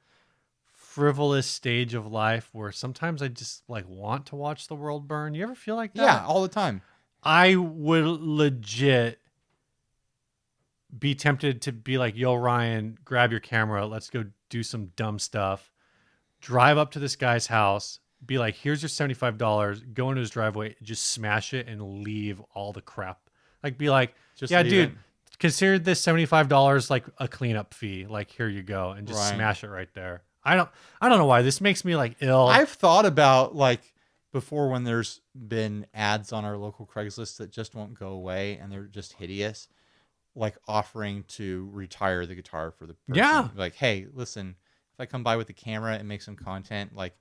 frivolous stage of life where sometimes I just like want to watch the world burn. You ever feel like that? Yeah, all the time. I would legit be tempted to be like, yo, Ryan, grab your camera. Let's go do some dumb stuff. Drive up to this guy's house. Be like, here's your $75. Go into his driveway. Just smash it and leave all the crap. Like, be like, Just yeah, leave dude, it. consider this $75 like a cleanup fee. Like, here you go. And just Right. smash it right there. I don't know why. This makes me like ill. I've thought about like before when there's been ads on our local Craigslist that just won't go away and they're just hideous, like offering to retire the guitar for the person. Yeah. Like, hey, listen, if I come by with the camera and make some content, like,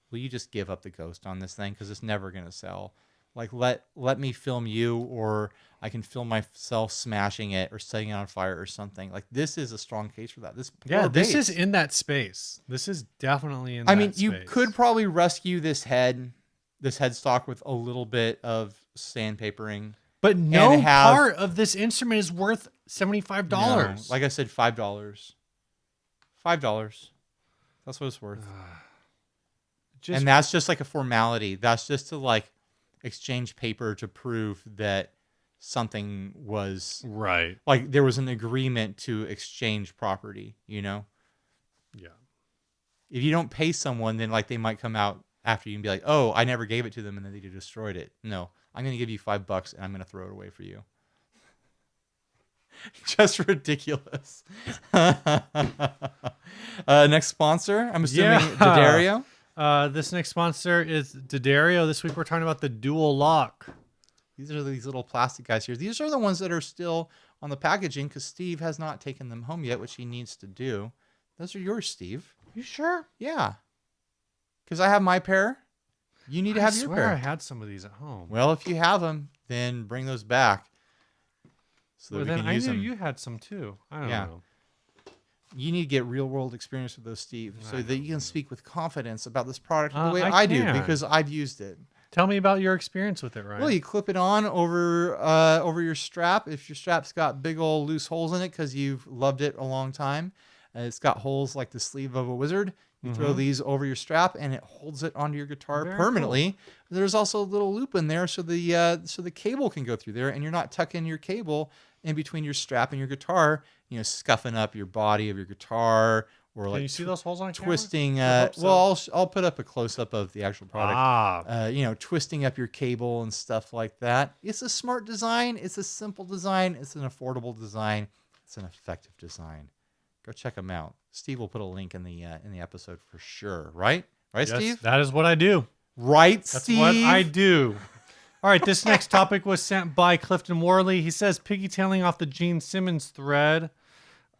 will you just give up the ghost on this thing? Because it's never gonna sell. Like, let me film you, or I can film myself smashing it or setting it on fire or something. Like, this is a strong case for that. This this bass. is in that space. This is definitely in I that mean, you space. could probably rescue this headstock with a little bit of sandpapering. But no and have- part of this instrument is worth $75. No, like I said, $5. $5. That's what it's worth. Just And that's just like a formality. That's just to like exchange paper to prove that something was right. like there was an agreement to exchange property, you know? Yeah. If you don't pay someone, then like they might come out after you and be like, "Oh, I never gave it to them and then they destroyed it." No, I'm going to give you $5 and I'm going to throw it away for you. Just ridiculous. Next sponsor, I'm assuming Yeah. D'Addario. This next sponsor is D'Addario. This week we're talking about the Dual Lock. These are these little plastic guys here. These are the ones that are still on the packaging because Steve has not taken them home yet, which he needs to do. Those are yours, Steve. You sure? Yeah. Because I have my pair. You need to I have your swear I pair. had some of these at home. Well, if you have them, then bring those back so that Well, we then can I use knew them. you had some too. I don't Yeah. know. You need to get real world experience with those, Steve, I so know, that you can speak with confidence about this product the way I I do, can. because I've used it. Tell me about your experience with it, Ryan. Well, you clip it on over your strap. If your strap's got big old loose holes in it because you've loved it a long time, it's got holes like the sleeve of a wizard. You throw these over your strap, and it holds it onto your guitar Very permanently. There's also a little loop in there, so the cable can go through there, and you're not tucking your cable in between your strap and your guitar. Scuffing up your body of your guitar, or Can like you see those holes on camera? twisting. I hope so. Well, I'll put up a close up of the actual product. Ah, Twisting up your cable and stuff like that. It's a smart design. It's a simple design. It's an affordable design. It's an effective design. Go check them out. Steve will put a link in the episode for sure. Right? Right, yes, Steve? that is what I do. Right, That's Steve? what I do. All right, this next topic was sent by Clifton Worley. He says, piggytailing off the Gene Simmons thread,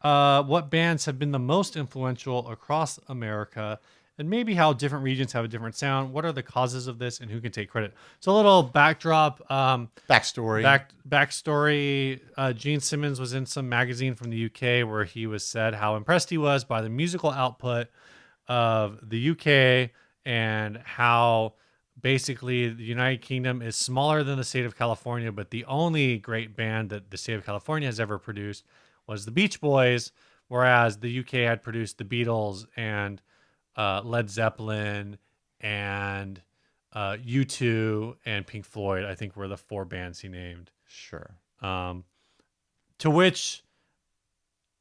what bands have been the most influential across America, and maybe how different regions have a different sound? What are the causes of this, and who can take credit? So a little backdrop. Backstory. Backstory. Gene Simmons was in some magazine from the UK where he was said how impressed he was by the musical output of the UK and how basically the United Kingdom is smaller than the state of California, but the only great band that the state of California has ever produced was the Beach Boys, whereas the UK had produced the Beatles and Led Zeppelin and U2 and Pink Floyd, I think were the 4 bands he named. Sure. To which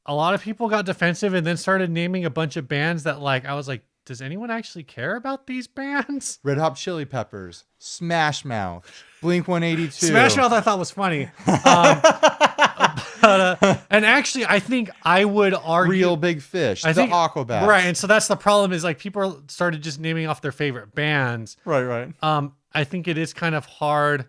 a lot of people got defensive and then started naming a bunch of bands that, like, I was like, does anyone actually care about these bands? Red Hot Chili Peppers, Smash Mouth, Blink 182. Smash Mouth I thought was funny. And actually, I think I would argue Real Big Fish, I think Aquabats. right, and so that's the problem is like people started just naming off their favorite bands. Right. I think it is kind of hard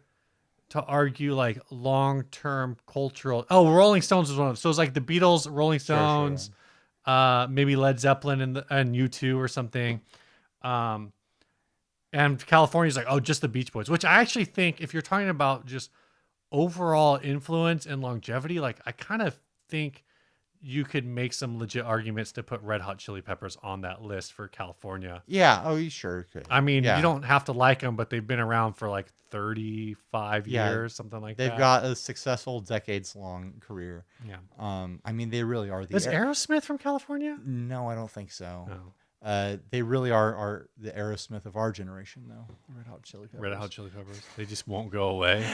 to argue like long-term cultural. Oh, Rolling Stones was one of them. So it's like the Beatles, Rolling Stones, maybe Led Zeppelin and U2 or something. And California's like, oh, just the Beach Boys, which I actually think if you're talking about just overall influence and longevity, like I kind of think you could make some legit arguments to put Red Hot Chili Peppers on that list for California. Yeah. Oh, you sure could. I mean, Yeah. you don't have to like them, but they've been around for like 35 Yeah, years, something like They've that. got a successful decades-long career. Yeah. I mean, they really are the. Is Aerosmith from California? No, I don't think so. No. They really are the Aerosmith of our generation, though. Red Hot Chili Peppers. Red Hot Chili Peppers. They just won't go away.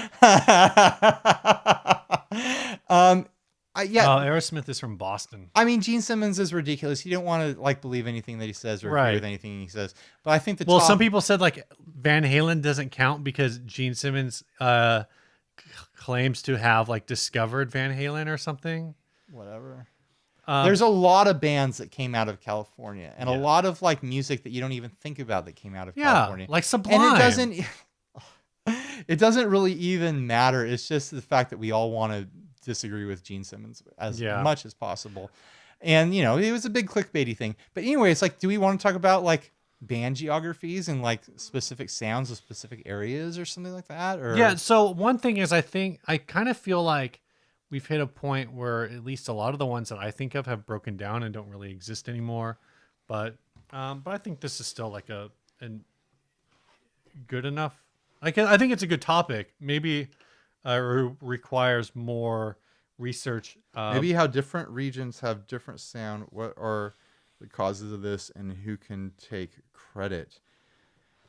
Yeah. Aerosmith is from Boston. I mean, Gene Simmons is ridiculous. You don't want to like believe anything that he says or agree Right. with anything he says. But I think the Well, top, some people said like Van Halen doesn't count because Gene Simmons claims to have like discovered Van Halen or something. whatever. There's a lot of bands that came out of California, and Yeah. a lot of like music that you don't even think about that came out of Yeah, California. like Sublime. And it doesn't. It doesn't really even matter. It's just the fact that we all want to disagree with Gene Simmons as much as possible. And, it was a big clickbaity thing. But anyway, it's like, do we want to talk about like band geographies and like specific sounds of specific areas or something like that? Or Yeah. So one thing is, I kind of feel like we've hit a point where at least a lot of the ones that I think of have broken down and don't really exist anymore. But I think this is still like a good enough. I think it's a good topic. Maybe requires more research. maybe how different regions have different sound. What are the causes of this, and who can take credit?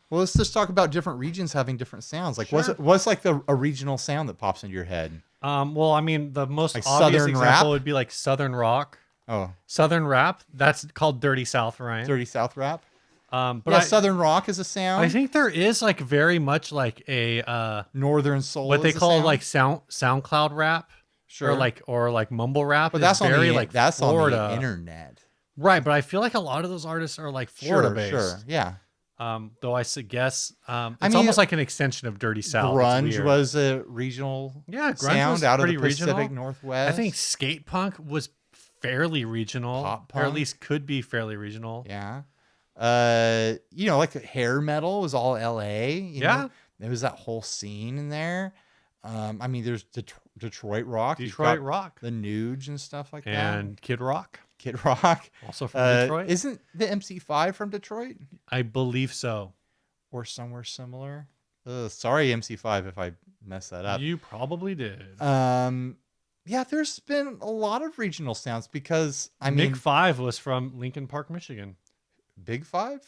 Well, let's just talk about different regions having different sounds. Like, Sure. what's like a regional sound that pops into your head? Well, I mean, the most Like obvious Southern example rap? would be like Southern rock, Oh, Southern rap. That's called Dirty South, right? Dirty South rap. But Yeah, I, Southern rock is a sound. I think there is like very much like a Northern soul. what they is a call sound. like SoundCloud rap, Sure. or like mumble rap. but is that's on very the like that's Florida, on the internet. right? But I feel like a lot of those artists are like Florida based. Sure. Yeah. Though I guess it's mean, almost like an extension of Dirty South. It's Grunge weird. was a regional Yeah, grunge sound was out of pretty the Pacific regional. Northwest. I think skate punk was fairly regional, Pop or at punk? least could be fairly regional. Yeah. Like hair metal was all LA, Yeah. There was that whole scene in there. I mean, there's Detroit rock. You've Detroit got rock the Nuge and stuff like that. and Kid Rock, Kid Rock. also from Detroit. Isn't the MC5 from Detroit I believe so. or somewhere similar? Sorry, MC5, if I mess that up. You probably did. Yeah, there's been a lot of regional sounds because Mick 5 was from Lincoln Park, Michigan. Big Five?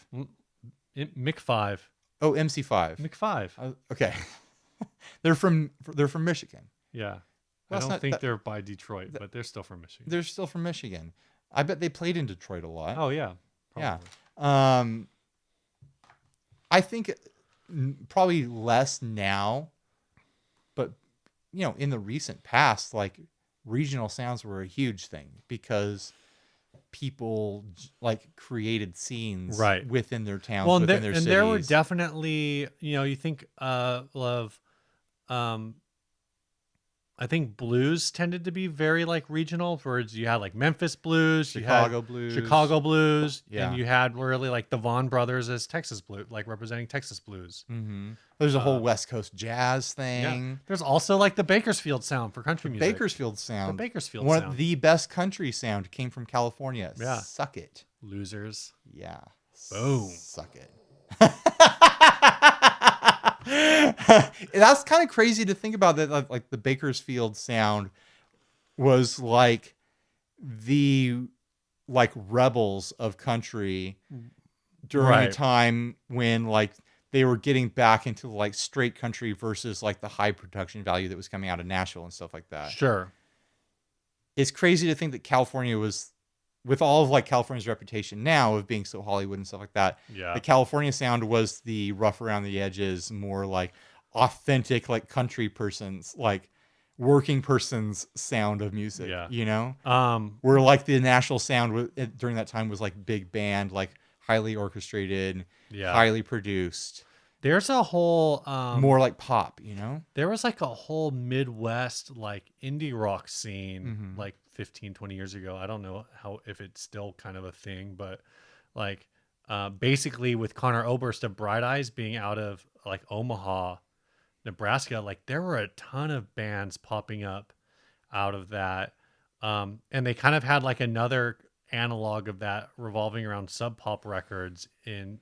Mick 5. Oh, MC5. Mick 5. Okay. they're from Michigan. Yeah. Well, I don't think they're by Detroit, but they're still from Michigan. They're still from Michigan. I bet they played in Detroit a lot. Oh, yeah. Yeah. Probably. I think probably less now, but in the recent past, like regional sounds were a huge thing because people like created scenes Right. within their towns, Well, within their cities. there were definitely, you think of, I think blues tended to be very like regional. Whereas you had like Memphis blues, Chicago blues. Chicago blues, Yeah. and you had really like the Vaughan brothers as Texas blue, like representing Texas blues. Mm-hmm. There's a whole West Coast jazz thing. Yeah. There's also like the Bakersfield sound for country music. Bakersfield sound. The Bakersfield One sound. of the best country sound came from California. Yeah. Suck it. Losers. Yeah. Boom. Suck it. That's kind of crazy to think about that. Like the Bakersfield sound was like the rebels of country during a Right. time when like they were getting back into like straight country versus like the high production value that was coming out of Nashville and stuff like that. Sure. It's crazy to think that California was, with all of like California's reputation now of being so Hollywood and stuff like that, Yeah. the California sound was the rough around the edges, more like authentic, like country person's, like working person's sound of music. Yeah. Where like the national sound during that time was like big band, like highly orchestrated, Yeah. highly produced, There's a whole more like pop. There was like a whole Midwest like indie rock scene Mhm. like 15, 20 years ago. I don't know if it's still kind of a thing, but like basically with Connor Oberst of Bright Eyes being out of like Omaha, Nebraska, like there were a ton of bands popping up out of that. And they kind of had like another analog of that revolving around Sub Pop Records in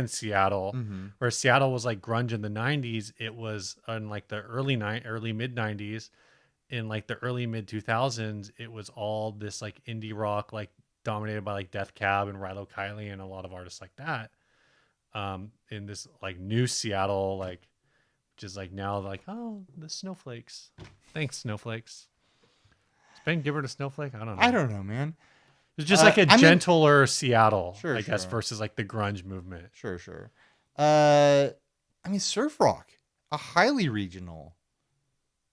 Seattle, Mhm. where Seattle was like grunge in the 90s. It was in like the early mid 90s. In like the early mid 2000s, it was all this like indie rock, like dominated by like Death Cab and Rilo Kiley and a lot of artists like that. In this like new Seattle, like which is like now like, oh, the Snowflakes. Thanks, Snowflakes. Is Ben Gibbard a snowflake? I don't know. I don't know, man. It's just like a I mean- gentler Seattle, Sure, I guess, sure. versus like the grunge movement. Sure. I mean, surf rock, a highly regional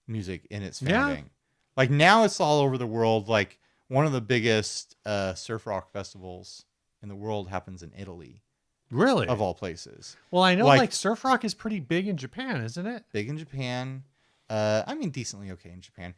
music in its Yeah. founding. Like now it's all over the world. Like one of the biggest surf rock festivals in the world happens in Italy, Really? of all places. Well, I know like- like surf rock is pretty big in Japan, isn't it? Big in Japan. I mean, decently okay in Japan.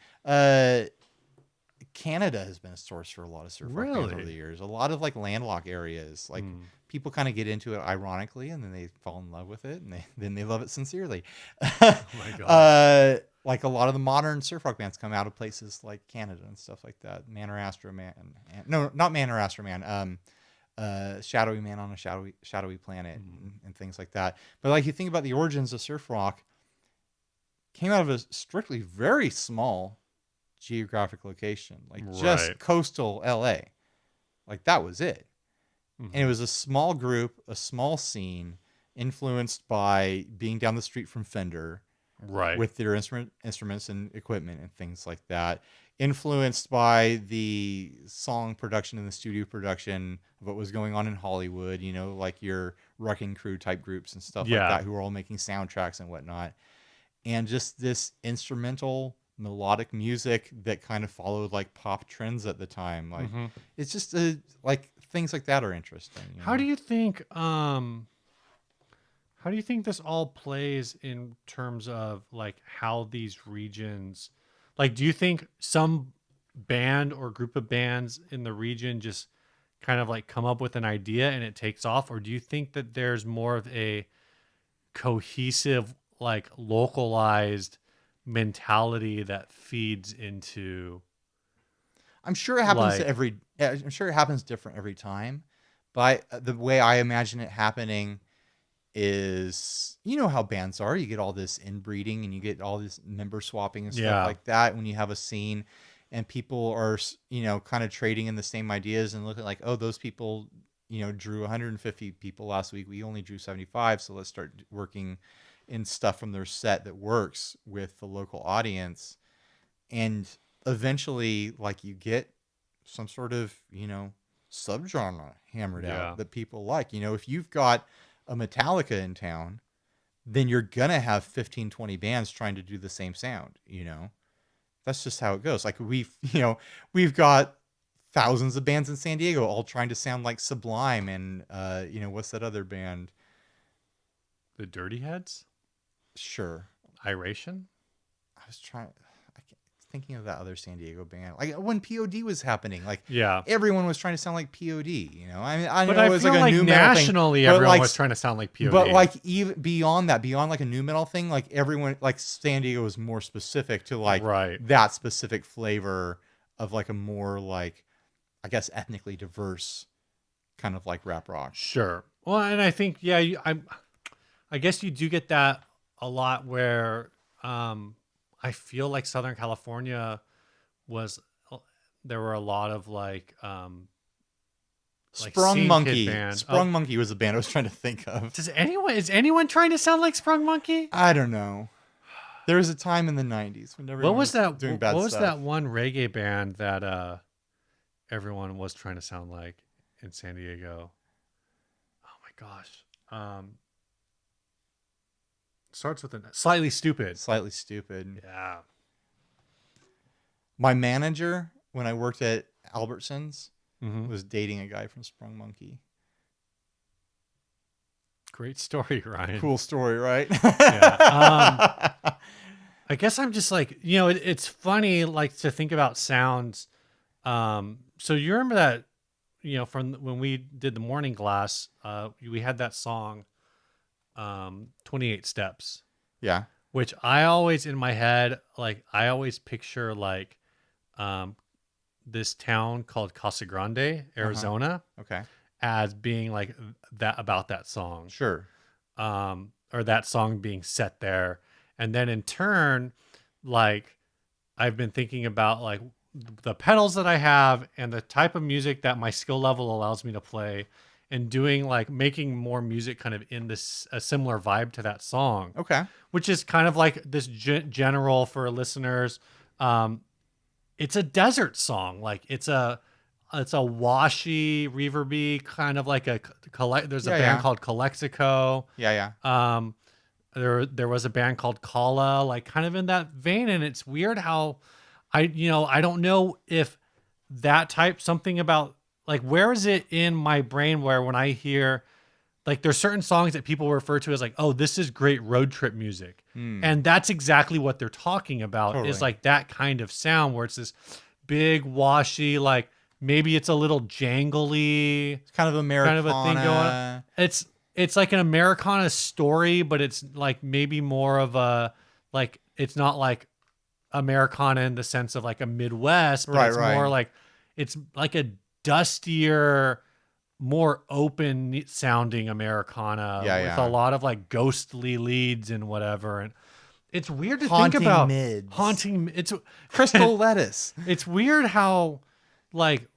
Canada has been a source for a lot of surf rock bands over Really? the years. A lot of like landlocked areas. Like Mm. people kind of get into it ironically, and then they fall in love with it, and then they love it sincerely. Oh my god. Like a lot of the modern surf rock bands come out of places like Canada and stuff like that. Man or Astro Man, no, not Man or Astro Man. Shadowy Man on a shadowy planet and things like that. But like you think about the origins of surf rock, came out of a strictly very small geographic location, like just Right. coastal LA. Like that was it. Mhm. And it was a small group, a small scene, influenced by being down the street from Fender Right. with their instruments and equipment and things like that. Influenced by the song production and the studio production of what was going on in Hollywood, like your Wrecking Crew type groups and stuff Yeah. like that, who were all making soundtracks and whatnot. And just this instrumental melodic music that kind of followed like pop trends at the time. Like Mhm. it's just like things like that are interesting. How do you think this all plays in terms of like how these regions, like do you think some band or group of bands in the region just kind of like come up with an idea and it takes off, or do you think that there's more of a cohesive, like localized mentality that feeds into I'm sure it happens like I'm sure it happens different every time, but the way I imagine it happening is, you know how bands are. You get all this inbreeding and you get all this member swapping and stuff yeah, like that when you have a scene, and people are, kind of trading in the same ideas and looking like, oh, those people, drew 150 people last week. We only drew 75, so let's start working in stuff from their set that works with the local audience. And eventually, like, you get some sort of, subgenre hammered yeah, out that people like. If you've got a Metallica in town, then you're gonna have 15, 20 bands trying to do the same sound. That's just how it goes. Like, we've got thousands of bands in San Diego all trying to sound like Sublime and what's that other band? the Dirty Heads, Sure. Iration. I was thinking of that other San Diego band. Like when POD was happening, like Yeah, everyone was trying to sound like POD. I mean, I but know I it was feel like a like new metal thing, nationally but everyone like, was trying to sound like POD. but like even beyond that, beyond like a new metal thing, like everyone, like San Diego was more specific to like right, that specific flavor of like a more like, I guess, ethnically diverse kind of like rap rock. sure. Well, and I think yeah, I guess you do get that a lot where I feel like Southern California was there were a lot of like Sprung scene kid Monkey. band. Sprung Monkey was the band I was trying to think of. Is anyone trying to sound like Sprung Monkey? I don't know. There was a time in the 90s when everyone What was that? doing bad What was stuff. that one reggae band that everyone was trying to sound like in San Diego? Oh my gosh. Starts with a Slightly Stupid. Slightly Stupid. Yeah. My manager, when I worked at Albertsons, Hmm. was dating a guy from Sprung Monkey. Great story, Ryan. Cool story, right? Yeah. I guess I'm just like, it's funny like to think about sounds. So you remember that, from when we did the morning glass, we had that song, 28 Steps, Yeah. which I always in my head, like I always picture like, this town called Casa Grande, Arizona, Okay. as being like that about that song. Sure. Or that song being set there. And then in turn, like I've been thinking about like the pedals that I have and the type of music that my skill level allows me to play, and doing like making more music kind of in this a similar vibe to that song, Okay. which is kind of like this general for listeners. It's a desert song. Like it's a washy, reverby kind of like a collect. There's a Yeah, band yeah. called Calexico. Yeah. Yeah. There was a band called Kala, like kind of in that vein, and it's weird how I don't know if that type something about like where is it in my brain where when I hear like there's certain songs that people refer to as like, oh, this is great road trip music. And that's exactly what they're talking about Totally. is like that kind of sound where it's this big washy, like maybe it's a little jangly It's kind of Americana. kind of a thing going on. It's like an Americana story, but it's like maybe more of a like it's not like Americana in the sense of like a Midwest, but Right, it's right. more like it's like a dustier, more open sounding Americana Yeah, with yeah. a lot of like ghostly leads and whatever. And it's weird to Haunting think about mids. haunting. It's Crystal Lettuce. it's weird how like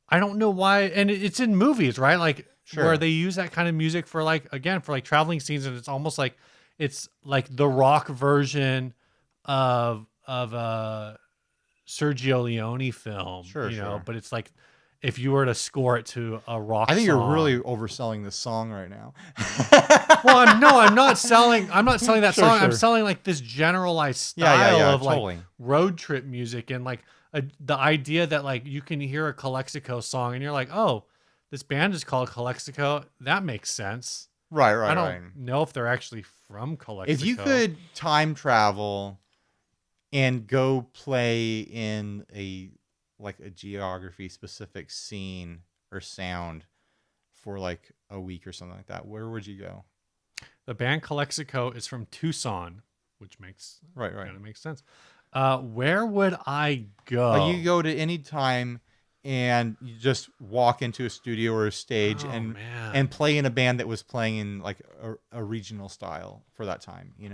I don't know why, and it's in movies, right? Like Sure. where they use that kind of music for like again for like traveling scenes, and it's almost like it's like the rock version of a Sergio Leone film, Sure, sure. but it's like if you were to score it to a rock I think song. you're really overselling this song right now. Well, I'm not selling that Sure, song. I'm sure. selling like this generalized Yeah, style yeah, of totally. like road trip music and like the idea that like you can hear a Calexico song and you're like, oh, this band is called Calexico. That makes sense. Right, I right, don't right. know if they're actually from Calexico. If you could time travel and go play in a geography specific scene or sound for like a week or something like that, where would you go? The band Calexico is from Tucson, which makes Right, kind of makes sense. Where would I go? Like you go to any time and you just walk into a studio or a stage Oh, and man. play in a band that was playing in like a regional style for that time, You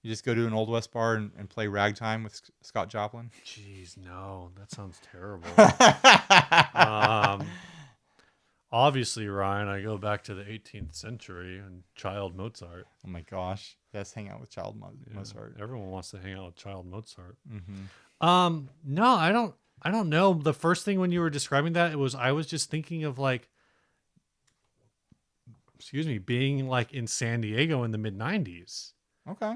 just go to an Old West bar and play ragtime with Scott Joplin. Jeez, no, that sounds terrible. Obviously, Ryan, I go back to the 18th century and Child Mozart. Oh my gosh. Let's hang out with Child Mozart. Everyone wants to hang out with Child Mozart. Mm-hmm. No, I don't know. The first thing when you were describing that, I was just thinking of like, excuse me, being like in San Diego in the mid 90s. Okay.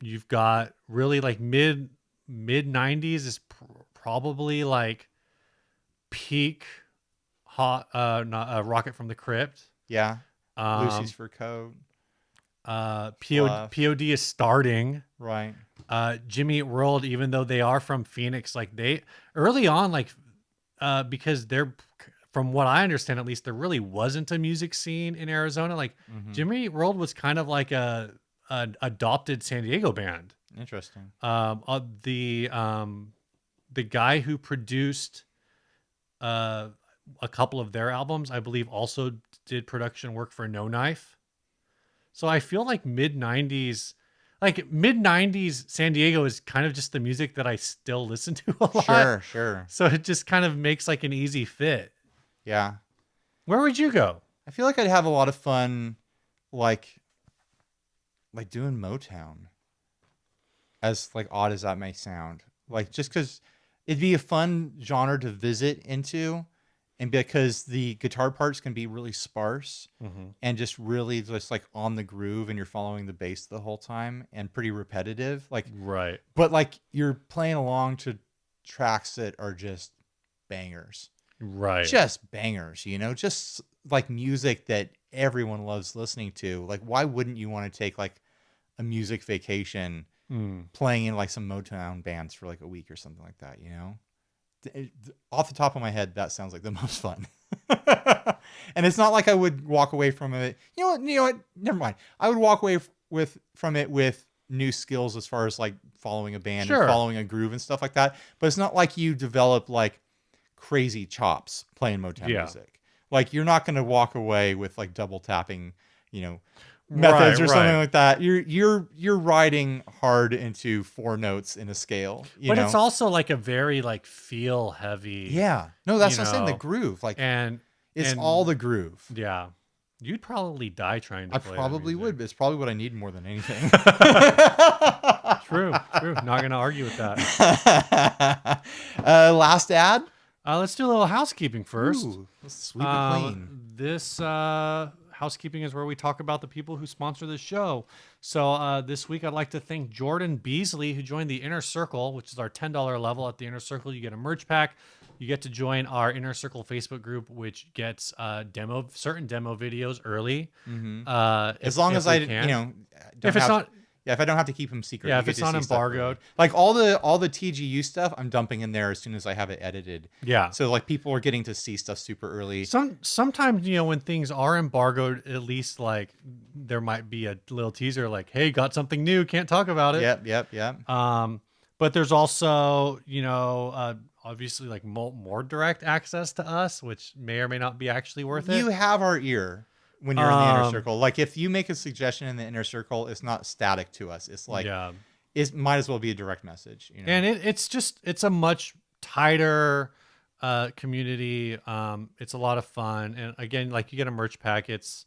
You've got really like mid 90s is probably like peak hot, not Rocket from the Crypt. Yeah. Lucy's Um, Fur Coat. POD is starting. Right. Jimmy Eat World, even though they are from Phoenix, like they early on, like because they're from what I understand, at least there really wasn't a music scene in Arizona. Like Mm-hmm. Jimmy Eat World was kind of like a adopted San Diego band. Interesting. The guy who produced a couple of their albums, I believe, also did production work for No Knife. So I feel like mid 90s San Diego is kind of just the music that I still listen to a lot. Sure. So it just kind of makes like an easy fit. Yeah. Where would you go? I feel like I'd have a lot of fun, like doing Motown. As like odd as that may sound, like just because it'd be a fun genre to visit into, and because the guitar parts can be really sparse and just really just like on the groove, and you're following the bass the whole time and pretty repetitive, like Right. but like you're playing along to tracks that are just bangers. Right. Just bangers, just like music that everyone loves listening to. Like, why wouldn't you want to take like a music vacation playing in like some Motown bands for like a week or something like that, Off the top of my head, that sounds like the most fun. And it's not like I would walk away from it. You know what? Never mind. I would walk away from it with new skills as far as like following a band Sure. and following a groove and stuff like that. But it's not like you develop like crazy chops playing Motown music. Like you're not going to walk away with like double tapping, methods or something like that. You're riding hard into 4 notes in a scale, But it's also like a very like feel heavy. Yeah. No, that's not saying the groove. Like and it's all the groove. Yeah. You'd probably die trying to I play that probably music. would, but it's probably what I need more than anything. True. Not going to argue with that. Last ad. Let's do a little housekeeping first. Ooh, let's sweep it clean. This housekeeping is where we talk about the people who sponsor the show. So this week, I'd like to thank Jordan Beasley, who joined the Inner Circle, which is our $10 level. At the Inner Circle, you get a merch pack. You get to join our Inner Circle Facebook group, which gets certain demo videos early. As long as I, don't if it's have, not. yeah, if I don't have to keep them secret. Yeah, you if get it's to not see stuff early. embargoed. Like all the TGU stuff, I'm dumping in there as soon as I have it edited. Yeah. So like people are getting to see stuff super early. Sometimes when things are embargoed, at least like there might be a little teaser like, "Hey, got something new, can't talk about it." Yep. But there's also obviously like more direct access to us, which may or may not be actually worth it. You have our ear when you're in the Inner Circle. Like if you make a suggestion in the Inner Circle, it's not static to us. It's like it might as well be a direct message. And it's a much tighter community. It's a lot of fun, and again, like you get a merch pack. It's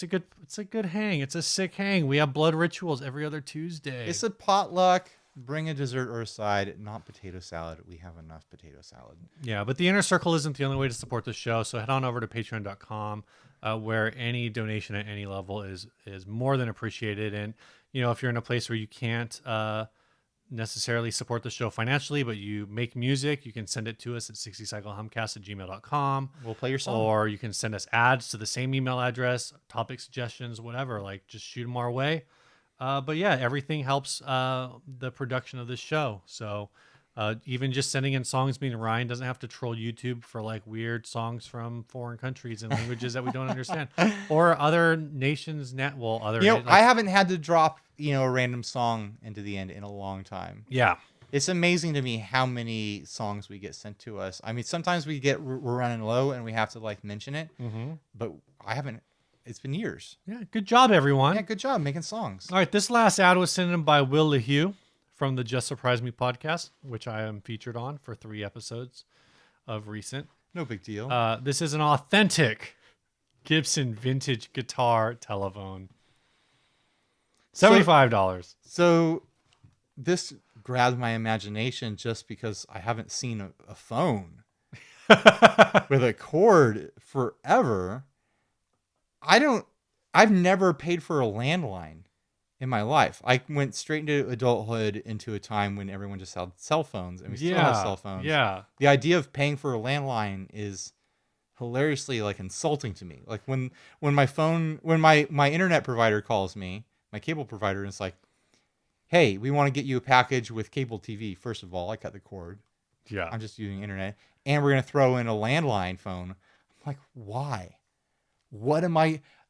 a good hang. It's a sick hang. We have blood rituals every other Tuesday. It's a potluck. Bring a dessert or a side, not potato salad. We have enough potato salad. Yeah, but the Inner Circle isn't the only way to support the show. So head on over to patreon.com, where any donation at any level is more than appreciated. And, if you're in a place where you can't necessarily support the show financially, but you make music, you can send it to us at 60cyclehumcast@gmail.com. We'll play your song. Or you can send us ads to the same email address, topic suggestions, whatever. Like, just shoot them our way. But yeah, everything helps the production of this show. So Even just sending in songs, meaning Ryan doesn't have to troll YouTube for like weird songs from foreign countries and languages that we don't understand, or other nations. Other I haven't had to drop a random song into the end in a long time. yeah. It's amazing to me how many songs we get sent to us. I mean, sometimes we're running low and we have to like mention it, but I haven't. It's been years. Yeah, good job, everyone. Yeah, good job making songs. All right, this last ad was sent in by Will LeHue from the Just Surprise Me podcast, which I am featured on for 3 episodes of recent. No big deal. This is an authentic Gibson vintage guitar telephone. $75. So this grabbed my imagination just because I haven't seen a phone with a cord forever. I've never paid for a landline in my life. I went straight into adulthood, into a time when everyone just had cell phones, and we still have cell phones. Yeah. The idea of paying for a landline is hilariously like insulting to me. Like when my internet provider calls me, my cable provider, and it's like, hey, we want to get you a package with cable TV. First of all, I cut the cord. Yeah. I'm just using internet. And we're going to throw in a landline phone. I'm like, why?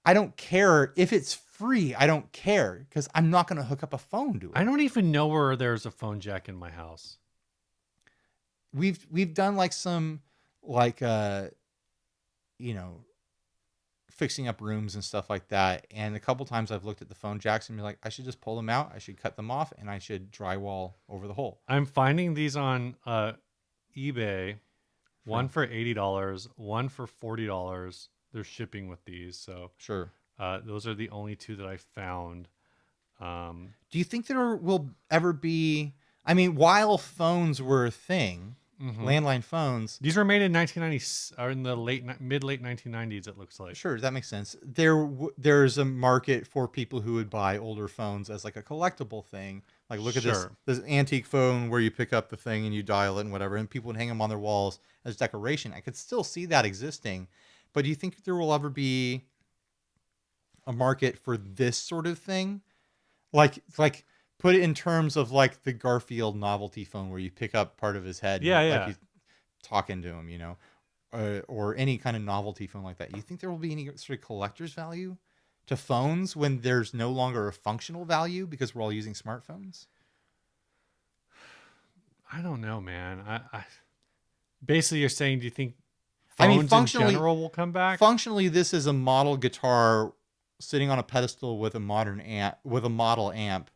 I don't care if it's free. I don't care because I'm not going to hook up a phone to it. I don't even know where there's a phone jack in my house. We've done like some like fixing up rooms and stuff like that. And a couple times I've looked at the phone jacks and be like, I should just pull them out. I should cut them off and I should drywall over the hole. I'm finding these on eBay. One for $80, one for $40. They're shipping with these. So sure. Those are the only 2 that I found. Do you think there will ever be, I mean, while phones were a thing, landline phones. These were made in 1990s, or in the mid-late 1990s, it looks like. Sure, that makes sense. There's a market for people who would buy older phones as like a collectible thing. Like, look at this antique phone where you pick up the thing and you dial it and whatever, and people would hang them on their walls as decoration. I could still see that existing. But do you think there will ever be a market for this sort of thing? Like put it in terms of like the Garfield novelty phone where you pick up part of his head. Yeah, Like you talking to him, or any kind of novelty phone like that. You think there will be any sort of collector's value to phones when there's no longer a functional value because we're all using smartphones? I don't know, man. I basically, you're saying, do you think phones in general will come back? Functionally, this is a model guitar sitting on a pedestal with a model amp.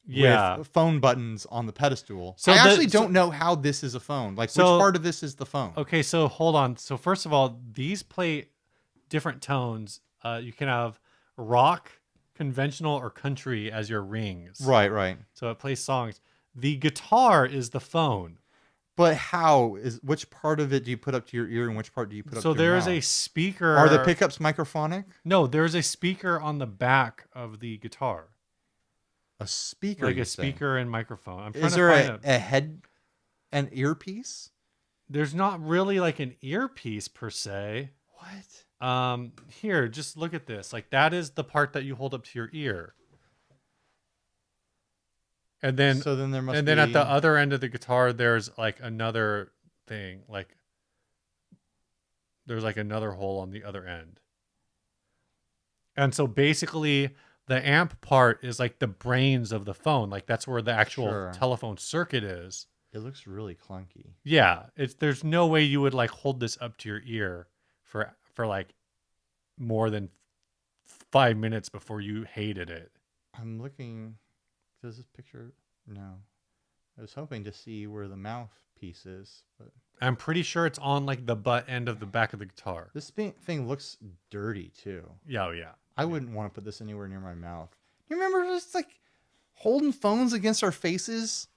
Yeah. With phone buttons on the pedestal. So I actually don't know how this is a phone. Like, which part of this is the phone? Okay, so hold on. So first of all, these play different tones. You can have rock, conventional, or country as your rings. Right. So it plays songs. The guitar is the phone. But which part of it do you put up to your ear and which part do you put up to your mouth? So there is a speaker. Are the pickups microphonic? No, there's a speaker on the back of the guitar. A speaker? Like a speaker and microphone. I'm trying is to there find a head, an earpiece? There's not really like an earpiece per se. What? Here, just look at this. Like, that is the part that you hold up to your ear. And then, there must and be... then at the other end of the guitar, there's like another thing. Like, there's like another hole on the other end. And so basically, the amp part is like the brains of the phone. Like, that's where the actual telephone circuit is. It looks really clunky. Yeah, there's no way you would like hold this up to your ear for like more than 5 minutes before you hated it. I'm looking. Does this picture? No. I was hoping to see where the mouthpiece is, but I'm pretty sure it's on like the butt end of the back of the guitar. This thing looks dirty too. Yeah, oh, yeah. I wouldn't want to put this anywhere near my mouth. You remember just like holding phones against our faces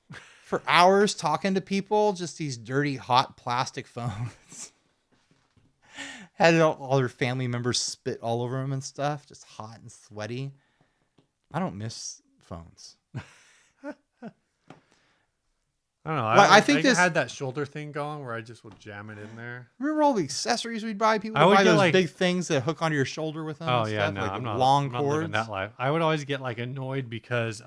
for hours talking to people? Just these dirty, hot plastic phones. Had all their family members spit all over them and stuff. Just hot and sweaty. I don't miss phones. I don't know. I think this had that shoulder thing going where I just would jam it in there. Remember all the accessories we'd buy? People would buy those big things that hook onto your shoulder with them. Oh and yeah, stuff, no, like I'm not long I'm not cords. living that life. I would always get like annoyed because,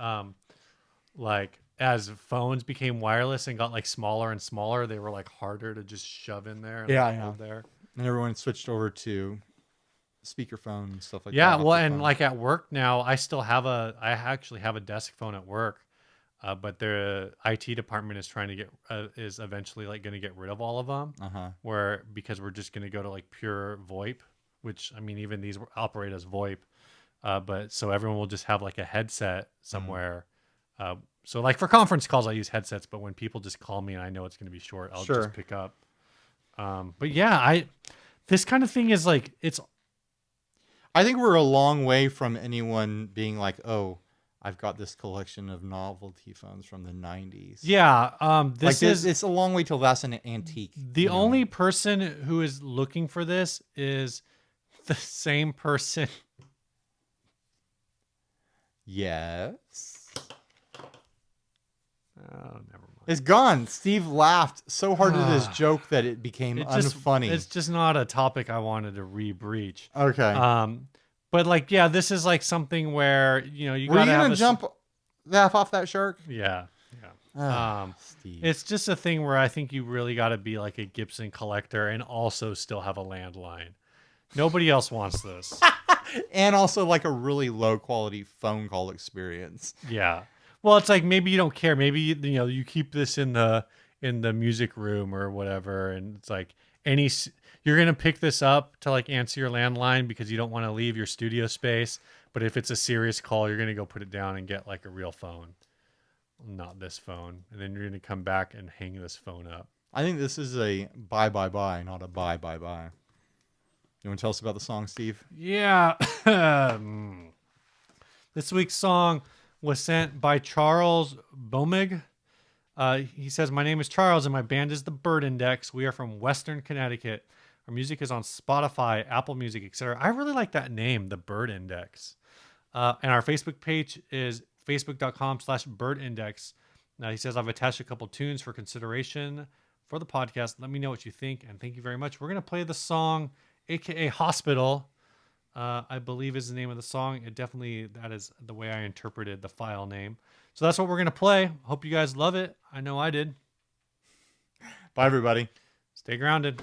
like as phones became wireless and got like smaller and smaller, they were like harder to just shove in there and Yeah, like, yeah. hold there. And everyone switched over to speakerphone and stuff like Yeah, that. well, off the and phone. like at work now, I actually have a desk phone at work, but the IT department is trying to is eventually like going to get rid of all of them, Uh-huh. because we're just going to go to like pure VoIP, which I mean, even these operate as VoIP, but so everyone will just have like a headset somewhere. So like for conference calls, I use headsets, but when people just call me and I know it's going to be short, I'll Sure. just pick up. But yeah, this kind of thing is like I think we're a long way from anyone being like, "Oh, I've got this collection of novelty phones from the 90s." yeah. Like This is it's a long way till that's an antique. the only person who is looking for this is the same person. Yes. Oh, never mind. It's gone. Steve laughed so hard at his joke that it became unfunny. It's just not a topic I wanted to re-breach. Okay. But like, yeah, this is like something where you Were you gotta have gonna jump that off that shark? Yeah. Steve. It's just a thing where I think you really got to be like a Gibson collector and also still have a landline. Nobody else wants this. And also like a really low quality phone call experience. Yeah. Well, it's like maybe you don't care. Maybe you keep this in the music room or whatever, and it's like you're gonna pick this up to like answer your landline because you don't want to leave your studio space. But if it's a serious call, you're gonna go put it down and get like a real phone, not this phone, and then you're gonna come back and hang this phone up. I think this is a bye bye bye, not a bye bye bye. You want to tell us about the song, Steve? Yeah. This week's song was sent by Charles Bomig. He says, "My name is Charles and my band is the Bird Index. We are from Western Connecticut. Our music is on Spotify, Apple Music, etc." I really like that name, the Bird Index. And our Facebook page is facebook.com/Bird Index. Now he says, "I've attached a couple tunes for consideration for the podcast. Let me know what you think, and thank you very much." We're going to play the song, aka Hospital, I believe is the name of the song. That is the way I interpreted the file name. So that's what we're going to play. Hope you guys love it. I know I did. Bye, everybody. Stay grounded.